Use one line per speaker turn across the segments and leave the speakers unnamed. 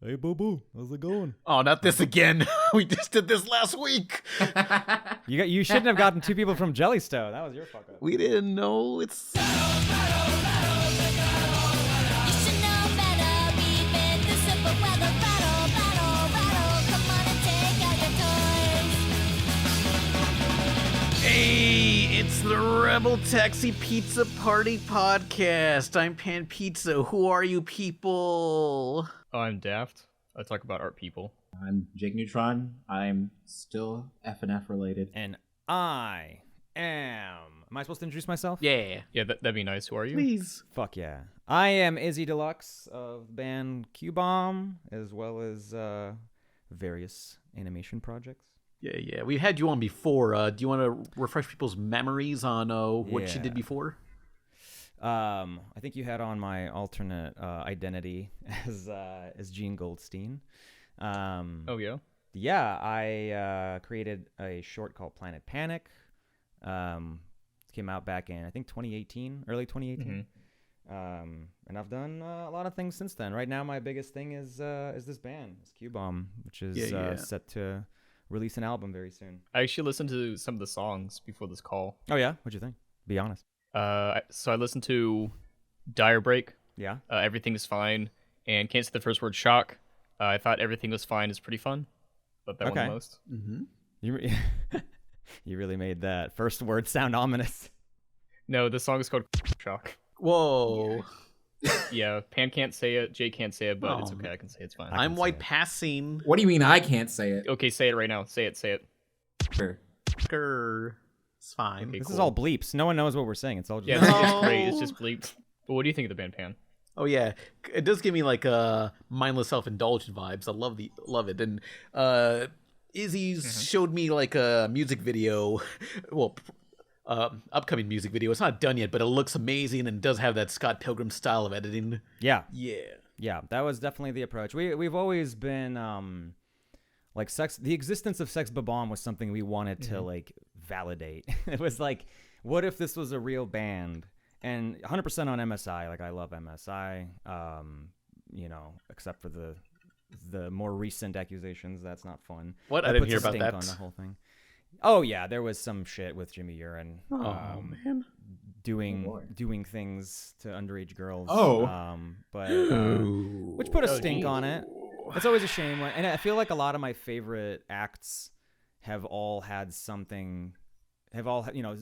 Hey, boo boo, how's it going?
Oh, not this again. We just did this last week.
You shouldn't have gotten two people from Jellystone. That was your fuck up.
We didn't know it's. Hey, it's the rebeltaxi Pizza Party Podcast. I'm Pan Pizza. Who are you people?
I'm Daft. I talk about art people.
I'm Jake Neutron. I'm still FNF related.
And I am... Am I supposed to introduce myself?
Yeah.
Yeah, that'd be nice. Who are you?
Please.
Fuck yeah. I am IZZY DELUXE of the band QBOMB, as well as various animation projects.
Yeah. We had you on before. Do you want to refresh people's memories on what you
Yeah.
did before?
I think you had on my alternate identity as Gene Goldstein.
Oh, yeah?
Yeah, I created a short called Planet Panic. It came out back in, I think, 2018, early 2018. And I've done a lot of things since then. Right now, my biggest thing is this band, it's QBOMB, which is set to release an album very soon.
I actually listened to some of the songs before this call.
Oh, yeah? What'd you think? Be honest.
So I listened to Dire Break,
Yeah?
Everything is Fine, and Can't Say the First Word, Shock. I thought Everything Was Fine is pretty fun, but that one the most.
Mm-hmm.
You really made that first word sound ominous.
No, the song is called Shock.
Whoa.
Yeah, Pan can't say it, Jay can't say it, but it's
Oh.
okay, I can say it's fine.
I'm
say
white
it.
passing.
What do you mean I can't say it?
Okay, say it right now. Say it.
Sure.
Grr. It's fine.
Okay,
This
cool.
is all bleeps. No one knows what we're saying. It's all just...
Yeah,
No.
it's great. It's just bleeped. But what do you think of the band, Pan?
Oh yeah, it does give me like mindless self-indulgent vibes. I love it. And Izzy's showed me like a music video, well, upcoming music video. It's not done yet, but it looks amazing and does have that Scott Pilgrim style of editing.
Yeah.
Yeah.
That was definitely the approach. We've always been like the existence of Sex Bob-omb was something we wanted to like validate. It was like, what if this was a real band? And 100% on MSI. Like, I love MSI. Except for the more recent accusations. That's not fun.
What? I
That
didn't
puts
hear
a
about
stink
that.
on the whole thing. Oh yeah, there was some shit with Jimmy Urine.
Oh man.
Doing things to underage girls.
Oh.
Which put a stink on it. It's always a shame and I feel like a lot of my favorite acts have all had something.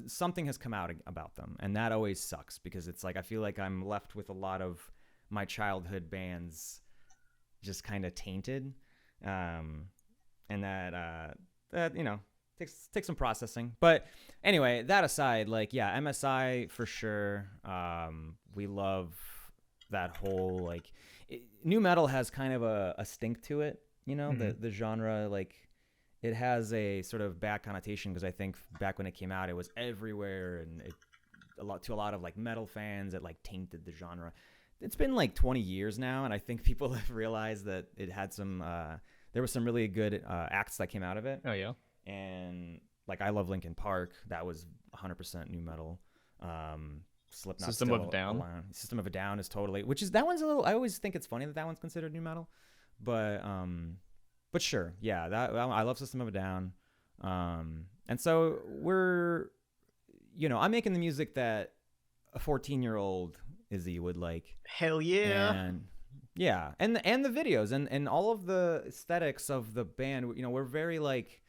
Something has come out about them, and that always sucks because it's like I feel like I'm left with a lot of my childhood bands just kind of tainted, and that takes some processing. But anyway, that aside, like MSI for sure. We love that whole new metal has kind of a stink to it, the genre like. It has a sort of bad connotation because I think back when it came out, it was everywhere and a lot of like metal fans. It like tainted the genre. It's been like 20 years now, and I think people have realized that it had some. There was some really good acts that came out of it.
Oh yeah.
And like I love Linkin Park. That was 100% new metal. Slipknot.
System of a Down.
Alone. System of a Down is totally. That one's a little. I always think it's funny that one's considered new metal, but. But sure, yeah, I love System of a Down, and so I'm making the music that a 14-year-old Izzy would like.
Hell yeah.
And the videos and all of the aesthetics of the band. We're very like,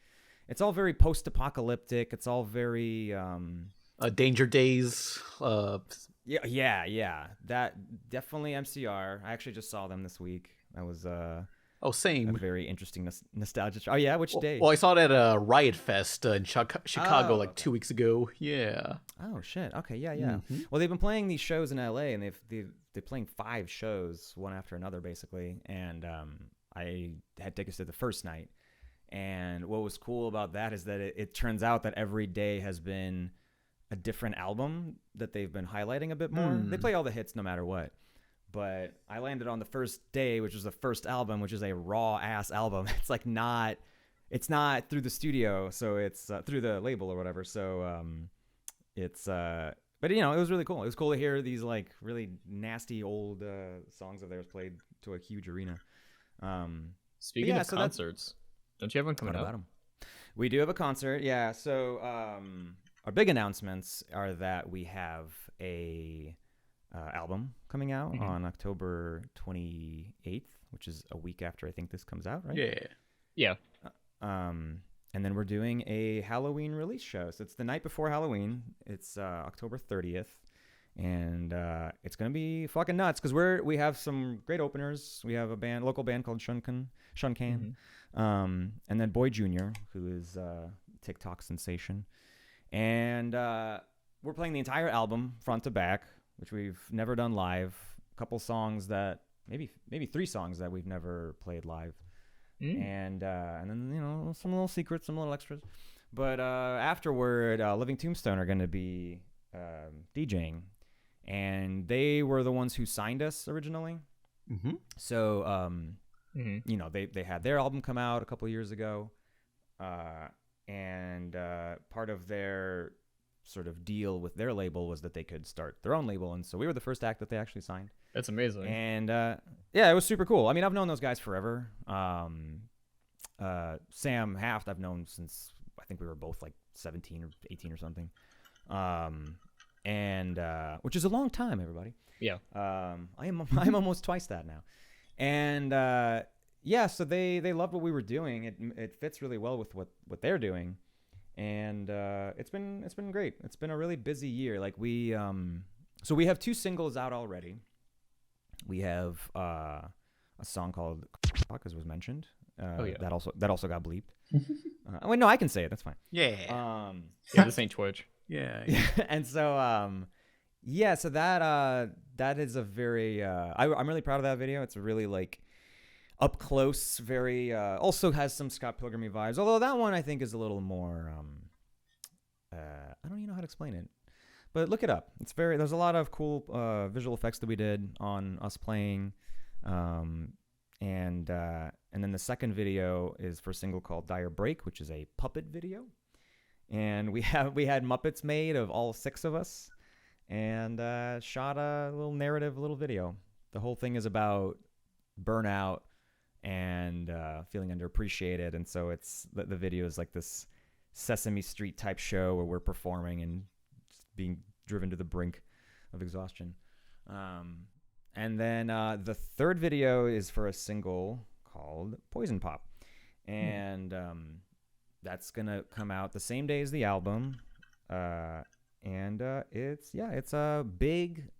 it's all very post-apocalyptic. It's all very
Danger Days.
Yeah. That definitely MCR. I actually just saw them this week. That was
Oh, same.
a very interesting nostalgia. Oh yeah, which day?
Well, I saw it at Riot Fest in Chicago like
okay.
2 weeks ago. Yeah.
Oh shit. Okay, yeah. Well, they've been playing these shows in LA, and they're playing 5 shows, one after another, basically. And I had tickets to the first night. And what was cool about that is that it turns out that every day has been a different album that they've been highlighting a bit more. They play all the hits no matter what. But I landed on the first day, which was the first album, which is a raw ass album. It's not through the studio, so it's through the label or whatever. So but it was really cool. It was cool to hear these like really nasty old songs of theirs played to a huge arena.
Speaking of concerts, don't you have one coming up?
We do have a concert, yeah. So our big announcements are that we have a album coming out on October 28th, which is a week after I think this comes out, right?
Yeah.
And then we're doing a Halloween release show. So it's the night before Halloween. It's October 30th. And it's going to be fucking nuts because we have some great openers. We have a local band called Shunkan. And then Boy Jr., who is a TikTok sensation. And we're playing the entire album front to back, which we've never done live. A couple songs that, maybe 3 songs that we've never played live. And then, some little secrets, some little extras. But afterward, Living Tombstone are going to be DJing. And they were the ones who signed us originally. So, they had their album come out a couple years ago. And part of their sort of deal with their label was that they could start their own label. And so we were the first act that they actually signed.
That's amazing.
And it was super cool. I mean, I've known those guys forever. Sam Haft I've known since I think we were both like 17 or 18 or something. And which is a long time, everybody.
Yeah.
I'm almost twice that now. And so they loved what we were doing. It fits really well with what they're doing. And it's been great. It's been a really busy year. Like we have 2 singles out already. We have a song called as was mentioned. That also got bleeped. Wait, no, I can say it. That's fine.
Yeah.
This ain't Twitch.
Yeah.
And so so that is a very I'm really proud of that video. It's really like up close, very also has some Scott Pilgrim-y vibes. Although that one I think is a little more I don't even know how to explain it. But look it up. There's a lot of cool visual effects that we did on us playing. And then the second video is for a single called Dire Break, which is a puppet video. And we had Muppets made of all 6 of us and shot a little narrative, a little video. The whole thing is about burnout and feeling underappreciated. And so the video is like this Sesame Street type show where we're performing and being driven to the brink of exhaustion. And then the third video is for a single called Poison Pop. And that's going to come out the same day as the album. And it's a big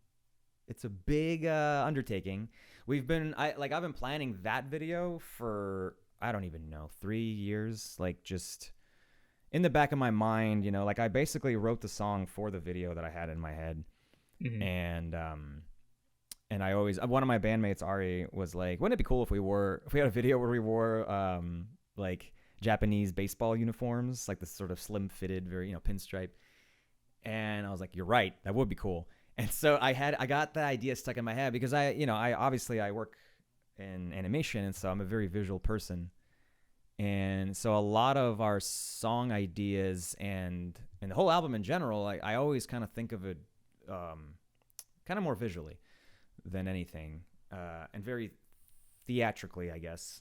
undertaking. I've been planning that video for, I don't even know, 3 years, like just in the back of my mind, like I basically wrote the song for the video that I had in my head. And I always, one of my bandmates, Ari, was like, wouldn't it be cool if we had a video where we wore like Japanese baseball uniforms, like this sort of slim fitted, very, pinstripe. And I was like, you're right, that would be cool. And so I got the idea stuck in my head because I work in animation, and so I'm a very visual person. And so a lot of our song ideas and the whole album in general, I always kind of think of it kind of more visually than anything, and very theatrically, I guess.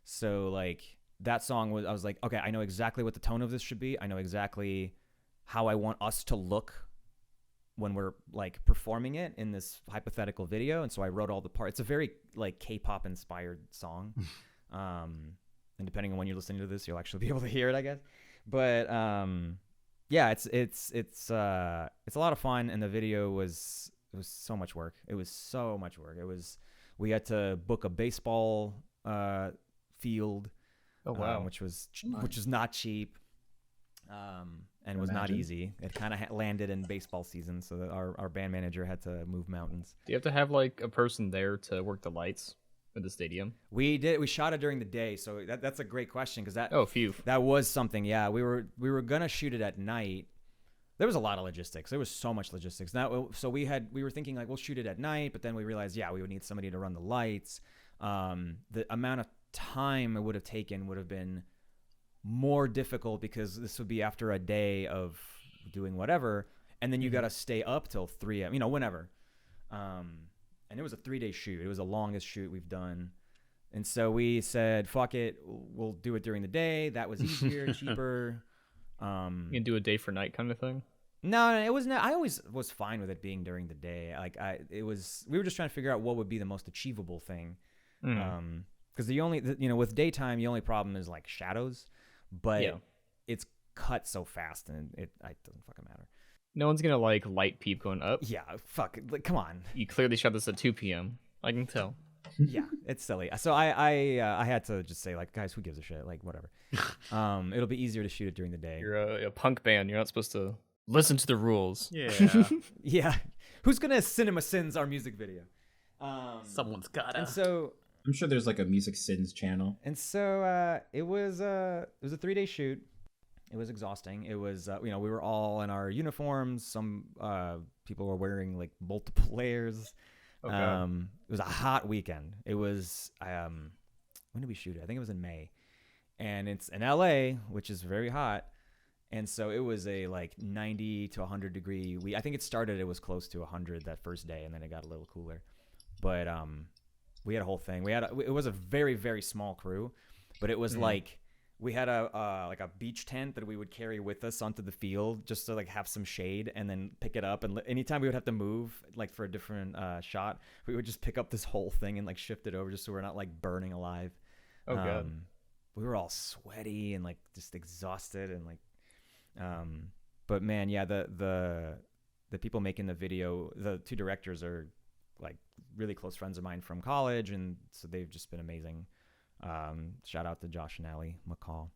So like that song I was like, okay, I know exactly what the tone of this should be. I know exactly how I want us to look when we're like performing it in this hypothetical video. And so I wrote all the parts. It's a very like K-pop inspired song. And depending on when you're listening to this, you'll actually be able to hear it, I guess. But it's a lot of fun. And the video was so much work. It was so much work. We had to book a baseball field.
Oh wow.
Which was not cheap. And was not easy. It kind of landed in baseball season, so that our band manager had to move mountains.
Do you have to have like a person there to work the lights at the stadium?
We did. We shot it during the day, so that's a great question because that was something. Yeah, we were gonna shoot it at night. There was a lot of logistics. There was so much logistics. So we were thinking like we'll shoot it at night, but then we realized we would need somebody to run the lights. The amount of time it would have taken would have been more difficult because this would be after a day of doing whatever, and then you got to stay up till 3 a.m. Whenever. And it was a 3-day shoot. It was the longest shoot we've done. And so we said, fuck it, we'll do it during the day. That was easier, cheaper.
You can do a day for night kind of thing.
No, it wasn't. I always was fine with it being during the day. Like we were just trying to figure out what would be the most achievable thing. Because with daytime, the only problem is like shadows, but it's cut so fast and it doesn't fucking matter.
No one's gonna like light peep going up.
Yeah, fuck. Like, come on.
You clearly shot this at 2 p.m. I can tell.
Yeah, it's silly. So I had to just say, like, guys, who gives a shit? Like, whatever. It'll be easier to shoot it during the day.
You're a punk band. You're not supposed to listen to the rules.
Yeah.
Yeah. Who's gonna Cinema Sins our music video?
Someone's gotta.
And so
I'm sure there's like a Music Sins channel.
And so it was a 3-day shoot. It was exhausting. It was we were all in our uniforms. Some people were wearing like multiple layers.
Okay.
It was a hot weekend. It was when did we shoot it? I think it was in May, and it's in LA, which is very hot. And so it was a like 90 to 100 degree. I think it was close to 100 that first day, and then it got a little cooler. But we had a whole thing. It was a very, very small crew, but it was like we had a beach tent that we would carry with us onto the field just to like have some shade and then pick it up. And anytime we would have to move like for a different shot, we would just pick up this whole thing and like shift it over just so we're not like burning alive.
Oh, God.
We were all sweaty and like just exhausted and like, but man, yeah, the people making the video, the two directors are like really close friends of mine from college, and so they've just been amazing. Shout out to Josh and Allie McCall.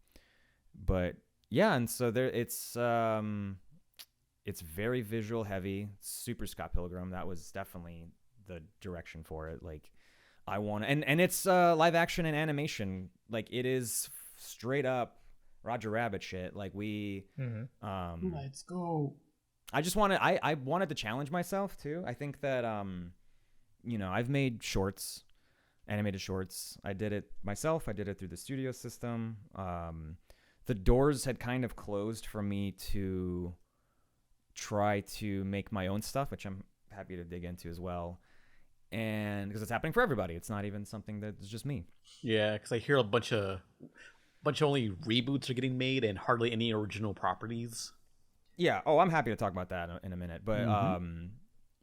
But yeah, and so it's very visual heavy, super Scott Pilgrim. That was definitely the direction for it. Like I want to, and it's live action and animation. Like it is straight up Roger Rabbit shit. Like
Let's go.
I just wanted, I wanted to challenge myself too. I think that I've made shorts, animated shorts. I did it myself. I did it through the studio system. The doors had kind of closed for me to try to make my own stuff, which I'm happy to dig into as well. And because it's happening for everybody, it's not even something that's just me.
Yeah, because I hear a bunch of only reboots are getting made and hardly any original properties.
Yeah. Oh, I'm happy to talk about that in a minute. But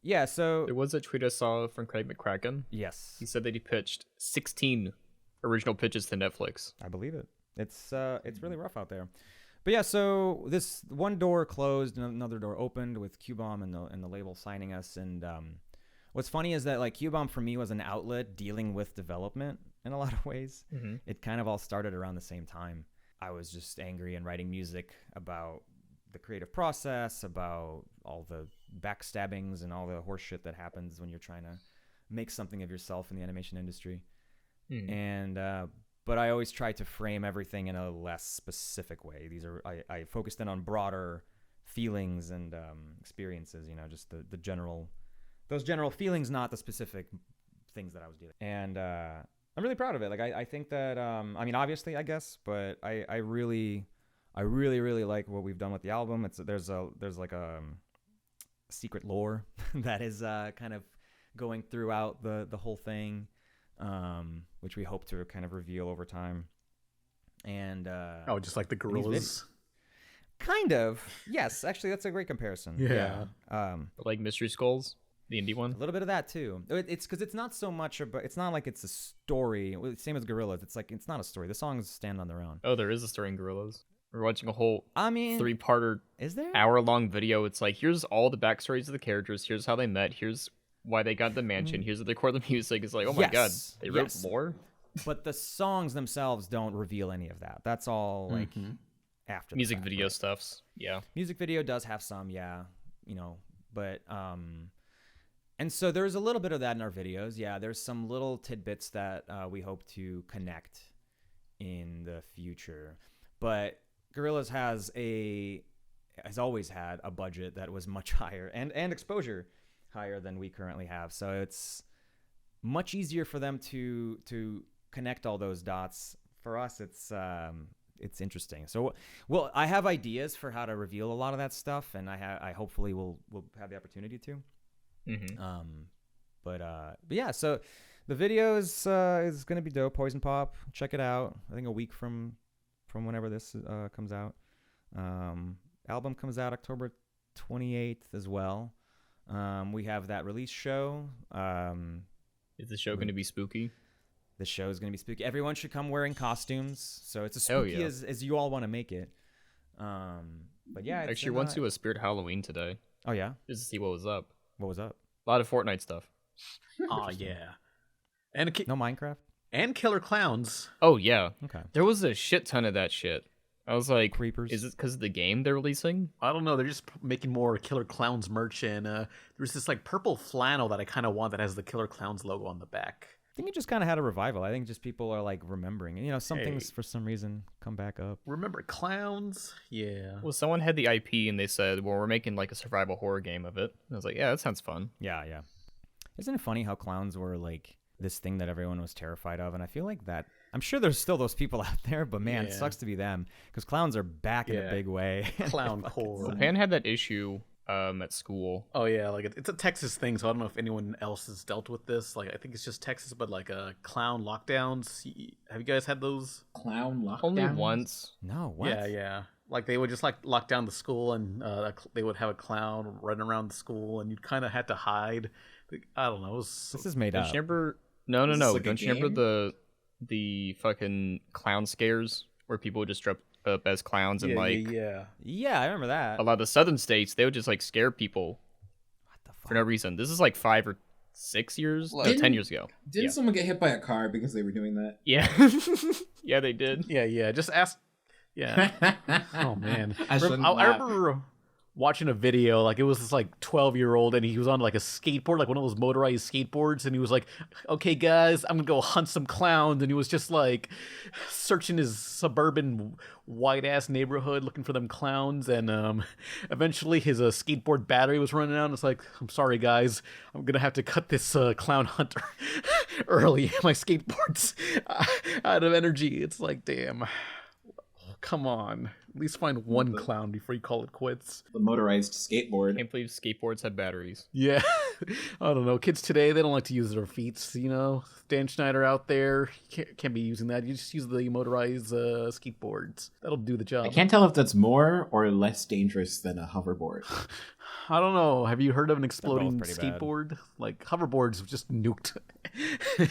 yeah, so
There was a tweet I saw from Craig McCracken.
yes,
He said that he pitched 16 original pitches to Netflix.
I believe it. It's really rough out there. But yeah, so this one door closed and another door opened with QBOMB and the label signing us. And what's funny is that like QBOMB for me was an outlet dealing with development in a lot of ways. It kind of all started around the same time. I was just angry and writing music about the creative process, about all the backstabbings and all the horse shit that happens when you're trying to make something of yourself in the animation industry. And but I always try to frame everything in a less specific way. I focused in on broader feelings and experiences, just the those general feelings, not the specific things that I was dealing. And I'm really proud of it. Like I think that I mean, obviously, I guess, but I really like what we've done with the album. There's like a secret lore that is kind of going throughout the whole thing, which we hope to kind of reveal over time. And
just like the Gorillaz.
Kind of. Yes, actually, that's a great comparison.
Yeah.
Like Mystery Skulls, the indie one.
A little bit of that too. It's because it's not so much about. It's not like it's a story. Same as Gorillaz. It's like it's not a story. The songs stand on their own.
Oh, there is a story in Gorillaz. We're watching a whole 3-parter,
is there
hour-long video. It's like, here's all the backstories of the characters. Here's how they met. Here's why they got the mansion. Here's how they record the music. It's like, oh my god, they wrote more.
But the songs themselves don't reveal any of that. That's all like after the
Music
fact,
video
right?
stuffs. Yeah.
Music video does have some, but and so there's a little bit of that in our videos. Yeah, there's some little tidbits that we hope to connect in the future. But Gorillaz has always had a budget that was much higher and exposure higher than we currently have. So it's much easier for them to connect all those dots. For us, it's interesting. So, well, I have ideas for how to reveal a lot of that stuff, and I hopefully will have the opportunity to. But yeah, so The video is gonna be dope. Poison Pop, check it out. I think a week from whenever this comes out. Album comes out October 28th as well. We have that release show.
Is the show going to be spooky?
The show is going to be spooky. Everyone should come wearing costumes, so it's as spooky as you all want to make it. But yeah,
actually, went to a Spirit Halloween today.
Oh yeah,
just to see what was up.
What was up?
A lot of Fortnite stuff.
Oh yeah, and
no Minecraft
and Killer Klowns.
Oh yeah,
okay.
There was a shit ton of that shit. I was like,
creepers.
Is it because of the game they're releasing?
I don't know. They're just making more Killer Klowns merch, and there's this like purple flannel that I kind of want that has the Killer Klowns logo on the back.
I think it just kind of had a revival. I think just people are like remembering. You know, some things for some reason come back up.
Remember clowns? Yeah.
Well, someone had the IP and they said, well, we're making like a survival horror game of it. And I was like, yeah, that sounds fun.
Yeah, yeah. Isn't it funny how clowns were like this thing that everyone was terrified of? And I feel like that, I'm sure there's still those people out there, but man, it sucks to be them because clowns are back in a big way.
Clown core.
Well, Pan had that issue at school.
Oh yeah, like it's a Texas thing, so I don't know if anyone else has dealt with this. Like I think it's just Texas, but like clown lockdowns. Have you guys had those?
Clown lockdowns?
Only once.
No, what?
Yeah. Like they would just like lock down the school, and they would have a clown running around the school, and you kind of had to hide. I don't know.
This is made up.
Don't you remember? No.
Like
don't you remember the fucking clown scares where people would just dress up as clowns and
Yeah, I remember that.
A lot of the southern states, they would just like scare people for no reason. This is like 5 or 6 years, 10 years ago.
Didn't someone get hit by a car because they were doing that?
Yeah. Yeah, they did.
Yeah. Just ask. Yeah. Oh man.
I
remember watching a video, like it was this like 12-year-old, and he was on like a skateboard, like one of those motorized skateboards, and he was like, okay guys, I'm gonna go hunt some clowns, and he was just like searching his suburban white ass neighborhood looking for them clowns, and eventually his skateboard battery was running out, and it's like, I'm sorry guys, I'm gonna have to cut this clown hunter early. My skateboard's out of energy. It's like, damn, come on. At least find one clown before you call it quits.
The motorized skateboard.
I can't believe skateboards have batteries.
Yeah. I don't know. Kids today, they don't like to use their feet, you know? Dan Schneider out there, can't be using that. You just use the motorized skateboards. That'll do the job.
I can't tell if that's more or less dangerous than a hoverboard.
I don't know. Have you heard of an exploding skateboard?
Bad.
Like, hoverboards just nuked.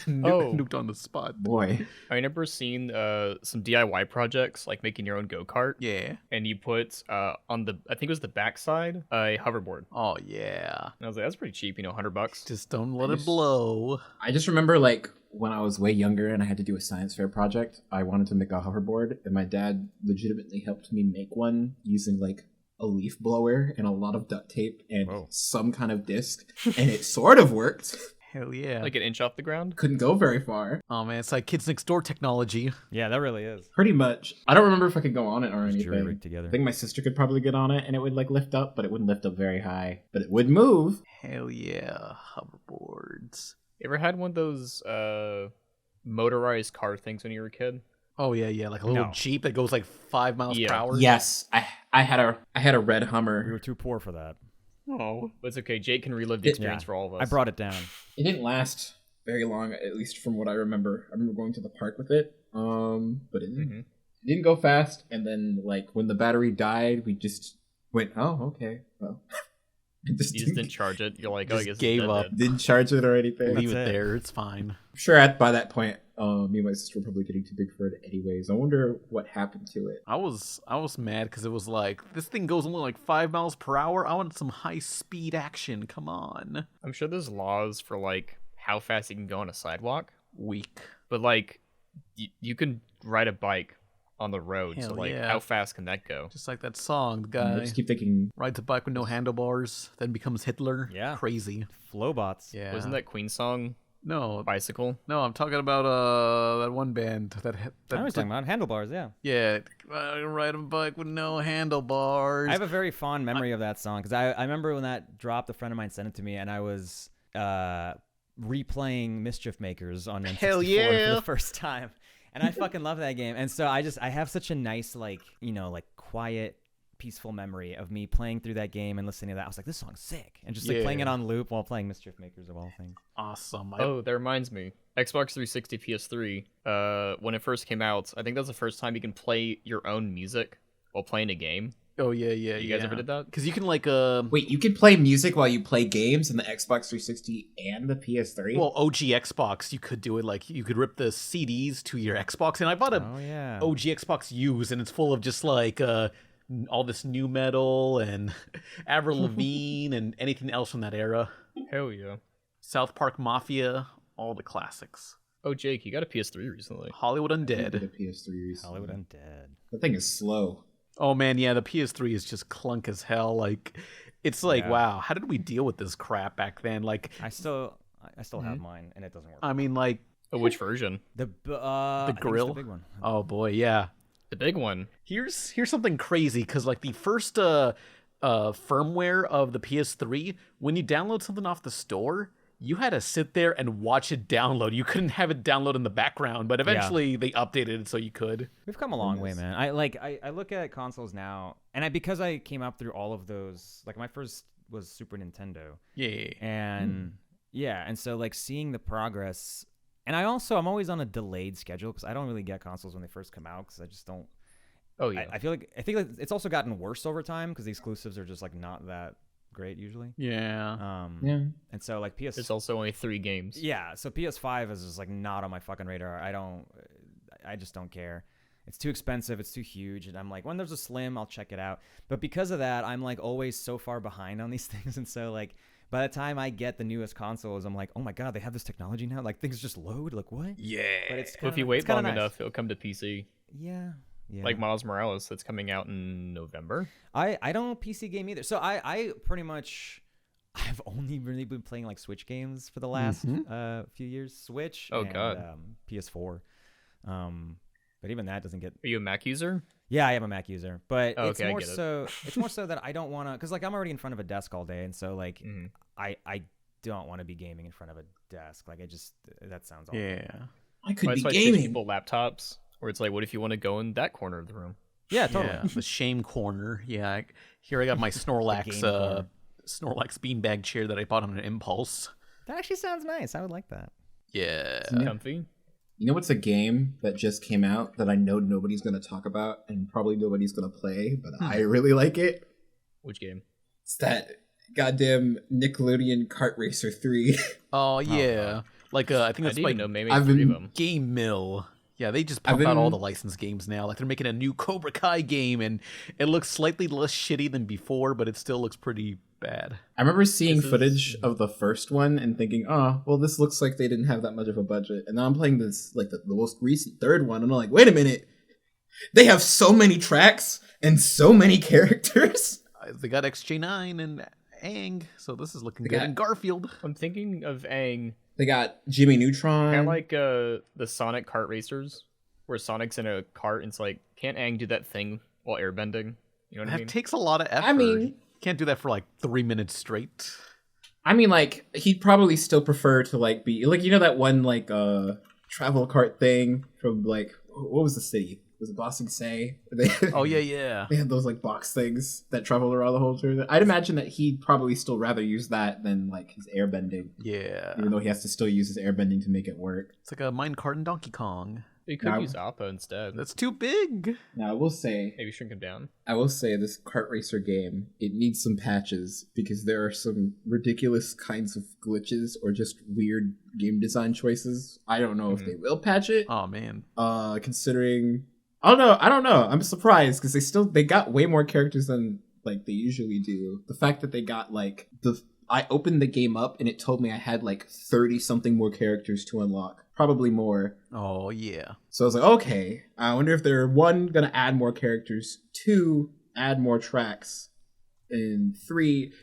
Nuked on the spot.
Boy.
I remember seeing some DIY projects, like making your own go-kart.
Yeah.
And you put on the, I think it was the backside, a hoverboard.
Oh, yeah.
And I was like, that's pretty cheap, $100.
Just don't let it blow.
I just remember, like, when I was way younger and I had to do a science fair project, I wanted to make a hoverboard, and my dad legitimately helped me make one using, like, a leaf blower and a lot of duct tape and some kind of disc, and it sort of worked.
Hell yeah.
Like an inch off the ground?
Couldn't go very far.
Oh man, it's like Kids Next Door technology.
Yeah, that really is.
Pretty much. I don't remember if I could go on it or anything.
Jury-rigged together.
I think my sister could probably get on it and it would like lift up, but it wouldn't lift up very high. But it would move.
Hell yeah, hoverboards.
You ever had one of those motorized car things when you were a kid?
Oh yeah, like a little Jeep that goes like 5 miles per hour.
Yes, I had a red Hummer.
We were too poor for that.
Oh,
but it's okay. Jake can relive the experience for all of us.
I brought it down.
It didn't last very long, at least from what I remember. I remember going to the park with it, but it didn't go fast. And then, like when the battery died, we just went, "Oh, okay, well."
You just didn't charge it. You're like, I guess
gave up.
Didn't charge it or anything.
Leave it there. It's fine.
I'm sure by that point, me and my sister were probably getting too big for it anyways. I wonder what happened to it.
I was mad because it was like, this thing goes only like 5 miles per hour. I want some high speed action. Come on.
I'm sure there's laws for like how fast you can go on a sidewalk.
Weak.
But like, you can ride a bike on the road.
Hell
so like,
yeah.
how fast can that go?
Just like that song, the
I
guy
just keep thinking,
rides a bike with no handlebars, then becomes Hitler.
Yeah.
Crazy.
Flobots.
Yeah.
Wasn't that Queen song?
No.
Bicycle?
No, I'm talking about that one band that
I was talking about handlebars, yeah.
Yeah, I ride a bike with no handlebars.
I have a very fond memory of that song because I remember when that dropped, a friend of mine sent it to me, and I was replaying Mischief Makers on N64
Hell yeah.
for the first time. And I fucking love that game. And so I have such a nice, like, quiet, peaceful memory of me playing through that game and listening to that. I was like, this song's sick. And just like playing it on loop while playing Mischief Makers of all things.
Awesome.
Oh, that reminds me. Xbox 360, PS3, when it first came out, I think that's the first time you can play your own music while playing a game.
Oh yeah.
You guys ever did that?
Because you can like
Wait, you can play music while you play games in the Xbox 360 and the PS3?
well, OG Xbox, you could do it like you could rip the CDs to your Xbox, and I bought a OG Xbox used, and it's full of just like all this new metal and Avril Lavigne and anything else from that era.
Hell yeah.
South Park Mafia, all the classics.
Oh, Jake, you got a PS3 recently.
Hollywood
I did
Undead.
a PS3 recently.
Hollywood Undead.
That thing is slow.
Oh man, yeah, the PS3 is just clunk as hell. Like, it's like, wow, how did we deal with this crap back then? Like,
I still have mine, and it doesn't work.
I mean, like,
Oh, which version?
The
grill?
the big one.
oh boy, yeah.
The big one.
Here's something crazy, because like the first firmware of the PS3, when you download something off the store, you had to sit there and watch it download. You couldn't have it download in the background, but eventually they updated it so you could.
We've come a long way, man. I look at consoles now, and because I came up through all of those, like my first was Super Nintendo.
Yeah.
And and so like seeing the progress, and I'm always on a delayed schedule because I don't really get consoles when they first come out because I just don't.
Oh yeah.
I think like it's also gotten worse over time because the exclusives are just like not that great usually.
Yeah.
And so like
There's also only 3 games.
Yeah, so PS5 is just like not on my fucking radar. I just don't care. It's too expensive, it's too huge, and I'm like, when there's a slim, I'll check it out. But because of that, I'm like always so far behind on these things, and so like by the time I get the newest consoles, I'm like, oh my god, they have this technology now. Like things just load. Like what?
Yeah.
But it's
Well, if you wait long enough, it'll come to PC.
Yeah.
Like Miles Morales, that's coming out in November.
I don't PC game either. So I pretty much I've only really been playing like Switch games for the last few years. Switch.
Oh,
and,
God.
PS4. But even that doesn't get.
Are you a Mac user?
Yeah, I am a Mac user, but
Oh,
it's
okay, I
more
get it.
so it's more so that I don't want to, because like I'm already in front of a desk all day, and so like I don't want to be gaming in front of a desk. Like that sounds awful.
Yeah.
I could
Well,
be
that's why I teach
gaming.
people laptops, where it's like, what if you want to go in that corner of the room?
Yeah, totally.
Yeah, the shame corner. Yeah. Here I got my Snorlax
game corner.
Snorlax beanbag chair that I bought on an impulse.
That actually sounds nice. I would like that.
Yeah.
Comfy.
You know what's a game that just came out that I know nobody's going to talk about and probably nobody's going to play, but I really like it?
Which game?
It's that goddamn Nickelodeon Kart Racer 3.
Oh yeah. Like I think
I
that's
didn't
like
even know maybe
I've
3 of
been-
them.
Game Mill. Yeah, they just pump out all the licensed games now. Like they're making a new Cobra Kai game, and it looks slightly less shitty than before, but it still looks pretty bad.
I remember seeing
This is-
footage of the first one and thinking, oh, well, this looks like they didn't have that much of a budget. And now I'm playing this, like the most recent third one, and I'm like, wait a minute. They have so many tracks and so many characters.
They got XJ9 and Aang, so this is looking
They
good.
got-
And Garfield.
I'm thinking of Aang,
They got Jimmy Neutron.
kind of like the Sonic kart racers, where Sonic's in a cart and it's like, can't Aang do that thing while airbending? You know what I
That
mean?
takes a lot of effort.
I mean-
can't do that for like 3 minutes straight.
I mean, like, he'd probably still prefer to, like, be, like, you know that one, like, travel cart thing from, like, what was the city? Was it Boston Say?
Oh yeah.
They had those, like, box things that traveled around the whole tournament. I'd imagine that he'd probably still rather use that than, like, his airbending.
Yeah.
Even though he has to still use his airbending to make it work.
It's like a minecart in Donkey Kong.
You could
Now-
use Appa instead.
That's too big.
Now, I will say
Maybe shrink him down.
this kart racer game, it needs some patches because there are some ridiculous kinds of glitches or just weird game design choices. I don't know if they will patch it.
Oh man.
Considering I don't know. I'm surprised because they got way more characters than like they usually do. The fact that they got like I opened the game up and it told me I had like 30 something more characters to unlock. Probably more.
Oh yeah.
So I was like, okay, I wonder if they're 1, gonna add more characters, 2, add more tracks, and 3,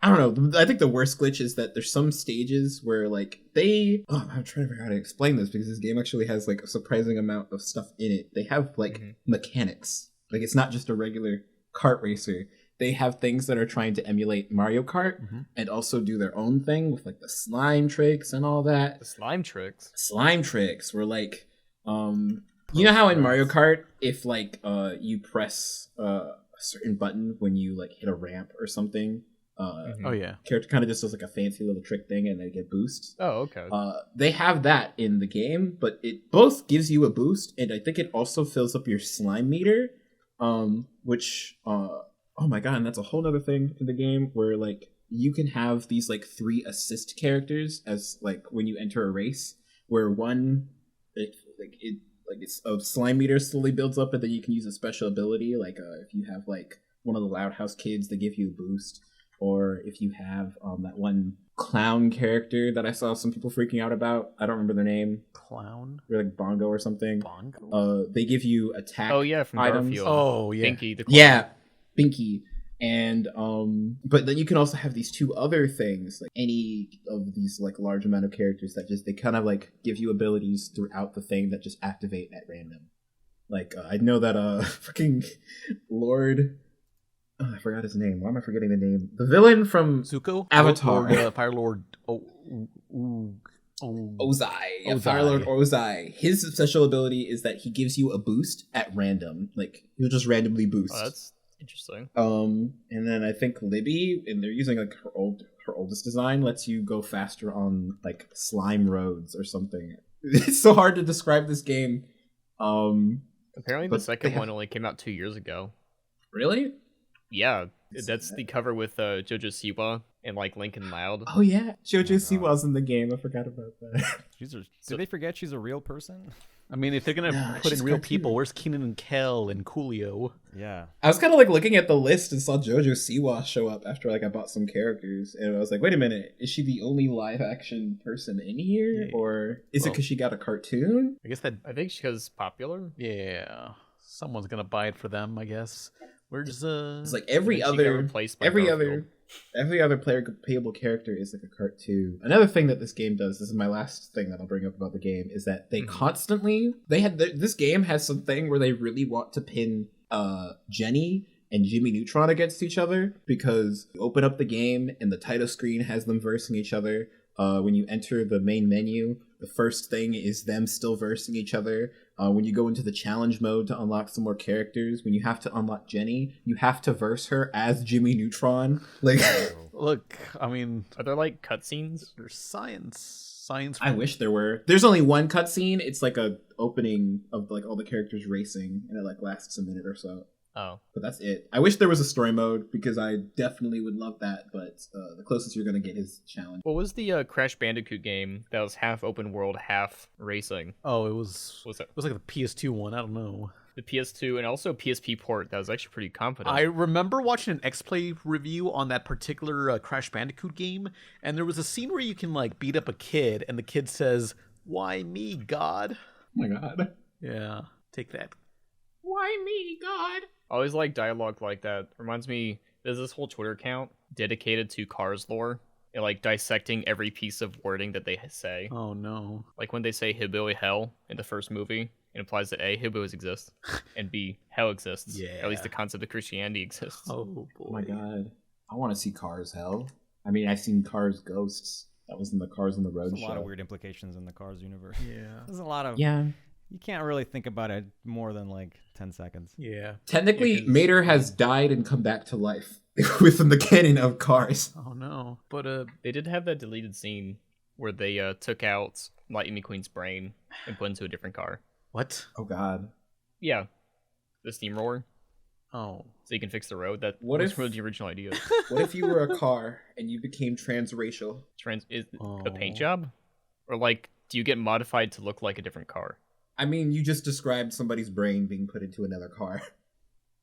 I don't know. I think the worst glitch is that there's some stages where like I'm trying to figure out how to explain this because this game actually has like a surprising amount of stuff in it. They have like mechanics. Like it's not just a regular kart racer. They have things that are trying to emulate Mario Kart and also do their own thing with like the slime tricks and all that.
The slime tricks.
Slime tricks were like you know how in Mario Kart if like you press a certain button when you like hit a ramp or something,
Oh yeah.
Character kind of just does like a fancy little trick thing and they get boosts.
Oh, okay.
They have that in the game, but it both gives you a boost, and I think it also fills up your slime meter, which oh my god, and that's a whole other thing in the game where like you can have these like 3 assist characters as like when you enter a race, where one it's a slime meter slowly builds up, and then you can use a special ability like if you have like one of the Loud House kids, they give you a boost. Or if you have that one clown character that I saw some people freaking out about. I don't remember their name.
Clown?
Or like Bongo or something.
Bongo?
They give you attack
Oh, yeah, from
items.
Garfield.
Oh, yeah.
Pinky the clown.
Yeah, Binky. And, but then you can also have these 2 other things. Like any of these like large amount of characters that just, they kind of like give you abilities throughout the thing that just activate at random. Like, I know that fucking Lord... Oh, I forgot his name. Why am I forgetting the name? The villain from
Zuko?
Avatar.
Fire Lord
Ozai. Yeah, Fire Lord Ozai. His special ability is that he gives you a boost at random. Like, he'll just randomly boost.
Oh, that's interesting.
And then I think Libby, and they're using like her oldest design, lets you go faster on like slime roads or something. It's so hard to describe this game.
Apparently the second one only came out 2 years ago.
Really?
Yeah, that's the cover with Jojo Siwa and like Lincoln Loud.
Oh yeah, Jojo Siwa's in the game. I forgot about that.
Did they forget she's a real person?
I mean, if they're gonna put in real people, where's Keenan and Kel and Coolio?
Yeah.
I was kind of like looking at the list and saw Jojo Siwa show up after like I bought some characters, and I was like, wait a minute, is she the only live action person in here, or is it because she got a cartoon?
I guess that.
I think because popular.
Yeah, someone's gonna buy it for them. I guess. Where's
It's like every other playable character is like a cartoon. Another thing that this game does, this is my last thing that I'll bring up about the game, is that they constantly this game has something where they really want to pin Jenny and Jimmy Neutron against each other, because you open up the game and the title screen has them versing each other. When you enter the main menu, the first thing is them still versing each other. When you go into the challenge mode to unlock some more characters, when you have to unlock Jenny, you have to verse her as Jimmy Neutron. Like,
look, I mean,
are there like cutscenes?
There's science.
I wish there were. There's only one cutscene. It's like a opening of like all the characters racing, and it like lasts a minute or so.
Oh.
But that's it. I wish there was a story mode, because I definitely would love that, but the closest you're going to get is challenge.
What was the Crash Bandicoot game that was half open world, half racing?
Oh, it was
like
the PS2 one. I don't know.
The PS2 and also PSP port that was actually pretty competent.
I remember watching an X-Play review on that particular Crash Bandicoot game, and there was a scene where you can like beat up a kid, and the kid says, "Why me, God?"
Oh my god.
Yeah, take that.
Why me, God?
I always like dialogue like that. Reminds me, there's this whole Twitter account dedicated to Cars lore, and like dissecting every piece of wording that they say.
Oh no.
Like when they say hillbilly hell in the first movie, it implies that A, hillbillies exist, and B, hell exists.
Yeah.
At least the concept of Christianity exists.
Oh boy.
Oh my god. I want to see Cars Hell. I mean, I've seen Cars Ghosts. That was in the Cars on the Road
There's
show.
a lot of weird implications in the Cars universe.
Yeah.
There's a lot of...
Yeah.
You can't really think about it more than like 10 seconds.
Yeah.
Technically, Mater has died and come back to life within the canon of Cars.
Oh no. But
they did have that deleted scene where they took out Lightning McQueen's brain and put into a different car.
what?
Oh god.
Yeah, the steamroller,
Oh.
so you can fix the road. That
What
was
if-
really the original idea.
What if you were a car and you became transracial?
Is
Oh.
a paint job, or like, do you get modified to look like a different car?
I mean, you just described somebody's brain being put into another car.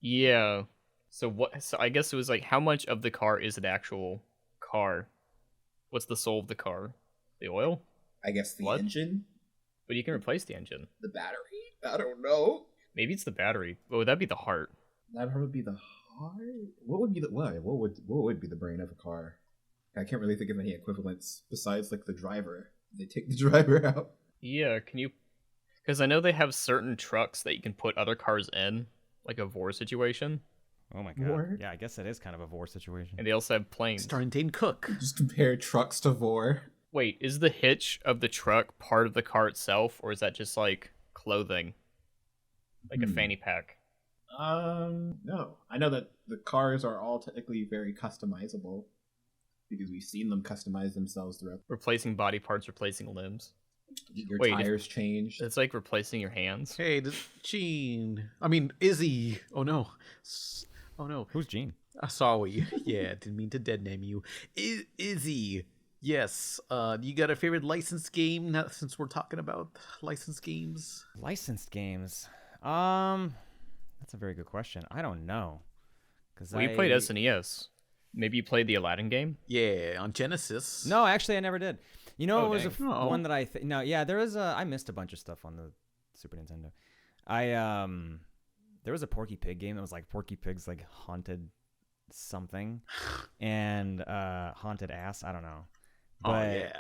Yeah. So what? So I guess it was like, how much of the car is an actual car? What's the soul of the car? The oil?
I guess the
What?
engine?
But you can replace the engine.
The battery? I don't know.
Maybe it's the battery. But would that be the heart?
That would be the heart? What would be the what would be the brain of a car? I can't really think of any equivalents besides like the driver. They take the driver out.
Yeah, can you... Because I know they have certain trucks that you can put other cars in, like a Vor situation.
Oh my god.
What?
Yeah, I guess it is kind of a Vor situation.
And they also have planes.
Starring Dane Cook.
Just compare trucks to Vor.
Wait, is the hitch of the truck part of the car itself, or is that just like clothing? Like a fanny pack?
No. I know that the cars are all technically very customizable. because we've seen them customize themselves throughout.
Replacing body parts, replacing limbs.
Your
Wait,
tires changed.
It's like replacing your hands.
Hey, Gene. I mean, Izzy. Oh no. Oh no.
Who's Gene?
Sorry. Yeah, didn't mean to dead name you. Izzy. Yes. You got a favorite licensed game? Now, since we're talking about licensed games.
Licensed games. That's a very good question. I don't know.
We played SNES. Maybe you played the Aladdin game?
Yeah, on Genesis.
No, actually, I never did. You know, it was
Oh.
one that there was I missed a bunch of stuff on the Super Nintendo. There was a Porky Pig game that was like Porky Pig's like haunted something and haunted ass. I don't know. But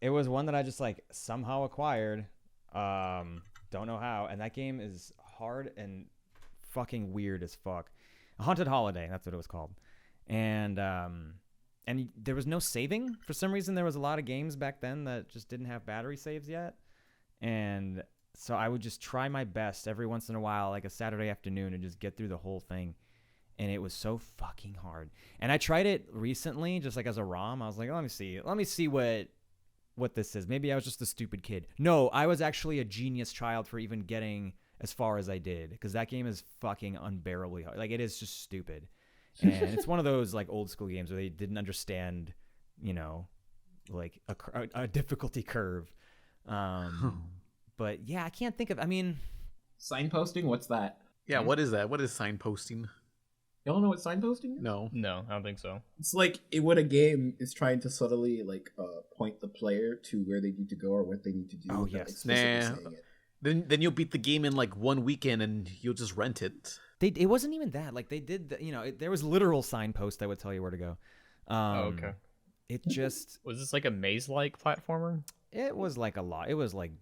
it was one that I just like somehow acquired. Don't know how. And that game is hard and fucking weird as fuck. Haunted Holiday, that's what it was called. And there was no saving. For some reason, there was a lot of games back then that just didn't have battery saves yet. And so I would just try my best every once in a while, like a Saturday afternoon, and just get through the whole thing. And it was so fucking hard. And I tried it recently, just like as a ROM. I was like, let me see what this is. Maybe I was just a stupid kid. No, I was actually a genius child for even getting as far as I did, because that game is fucking unbearably hard. Like, it is just stupid. And it's one of those like old school games where they didn't understand, like a difficulty curve. But yeah, I can't think of. I mean,
signposting. What's that?
Yeah, what is that? What is signposting?
Y'all know what signposting is?
No,
I don't think so.
It's like when a game is trying to subtly like point the player to where they need to go or what they need to do.
Oh yes,
saying it.
Then you'll beat the game in like one weekend and you'll just rent it.
It wasn't even that. Like they did, there was literal signposts that would tell you where to go.
Okay.
It just
was this like a maze-like platformer?
It was like a lot. It was like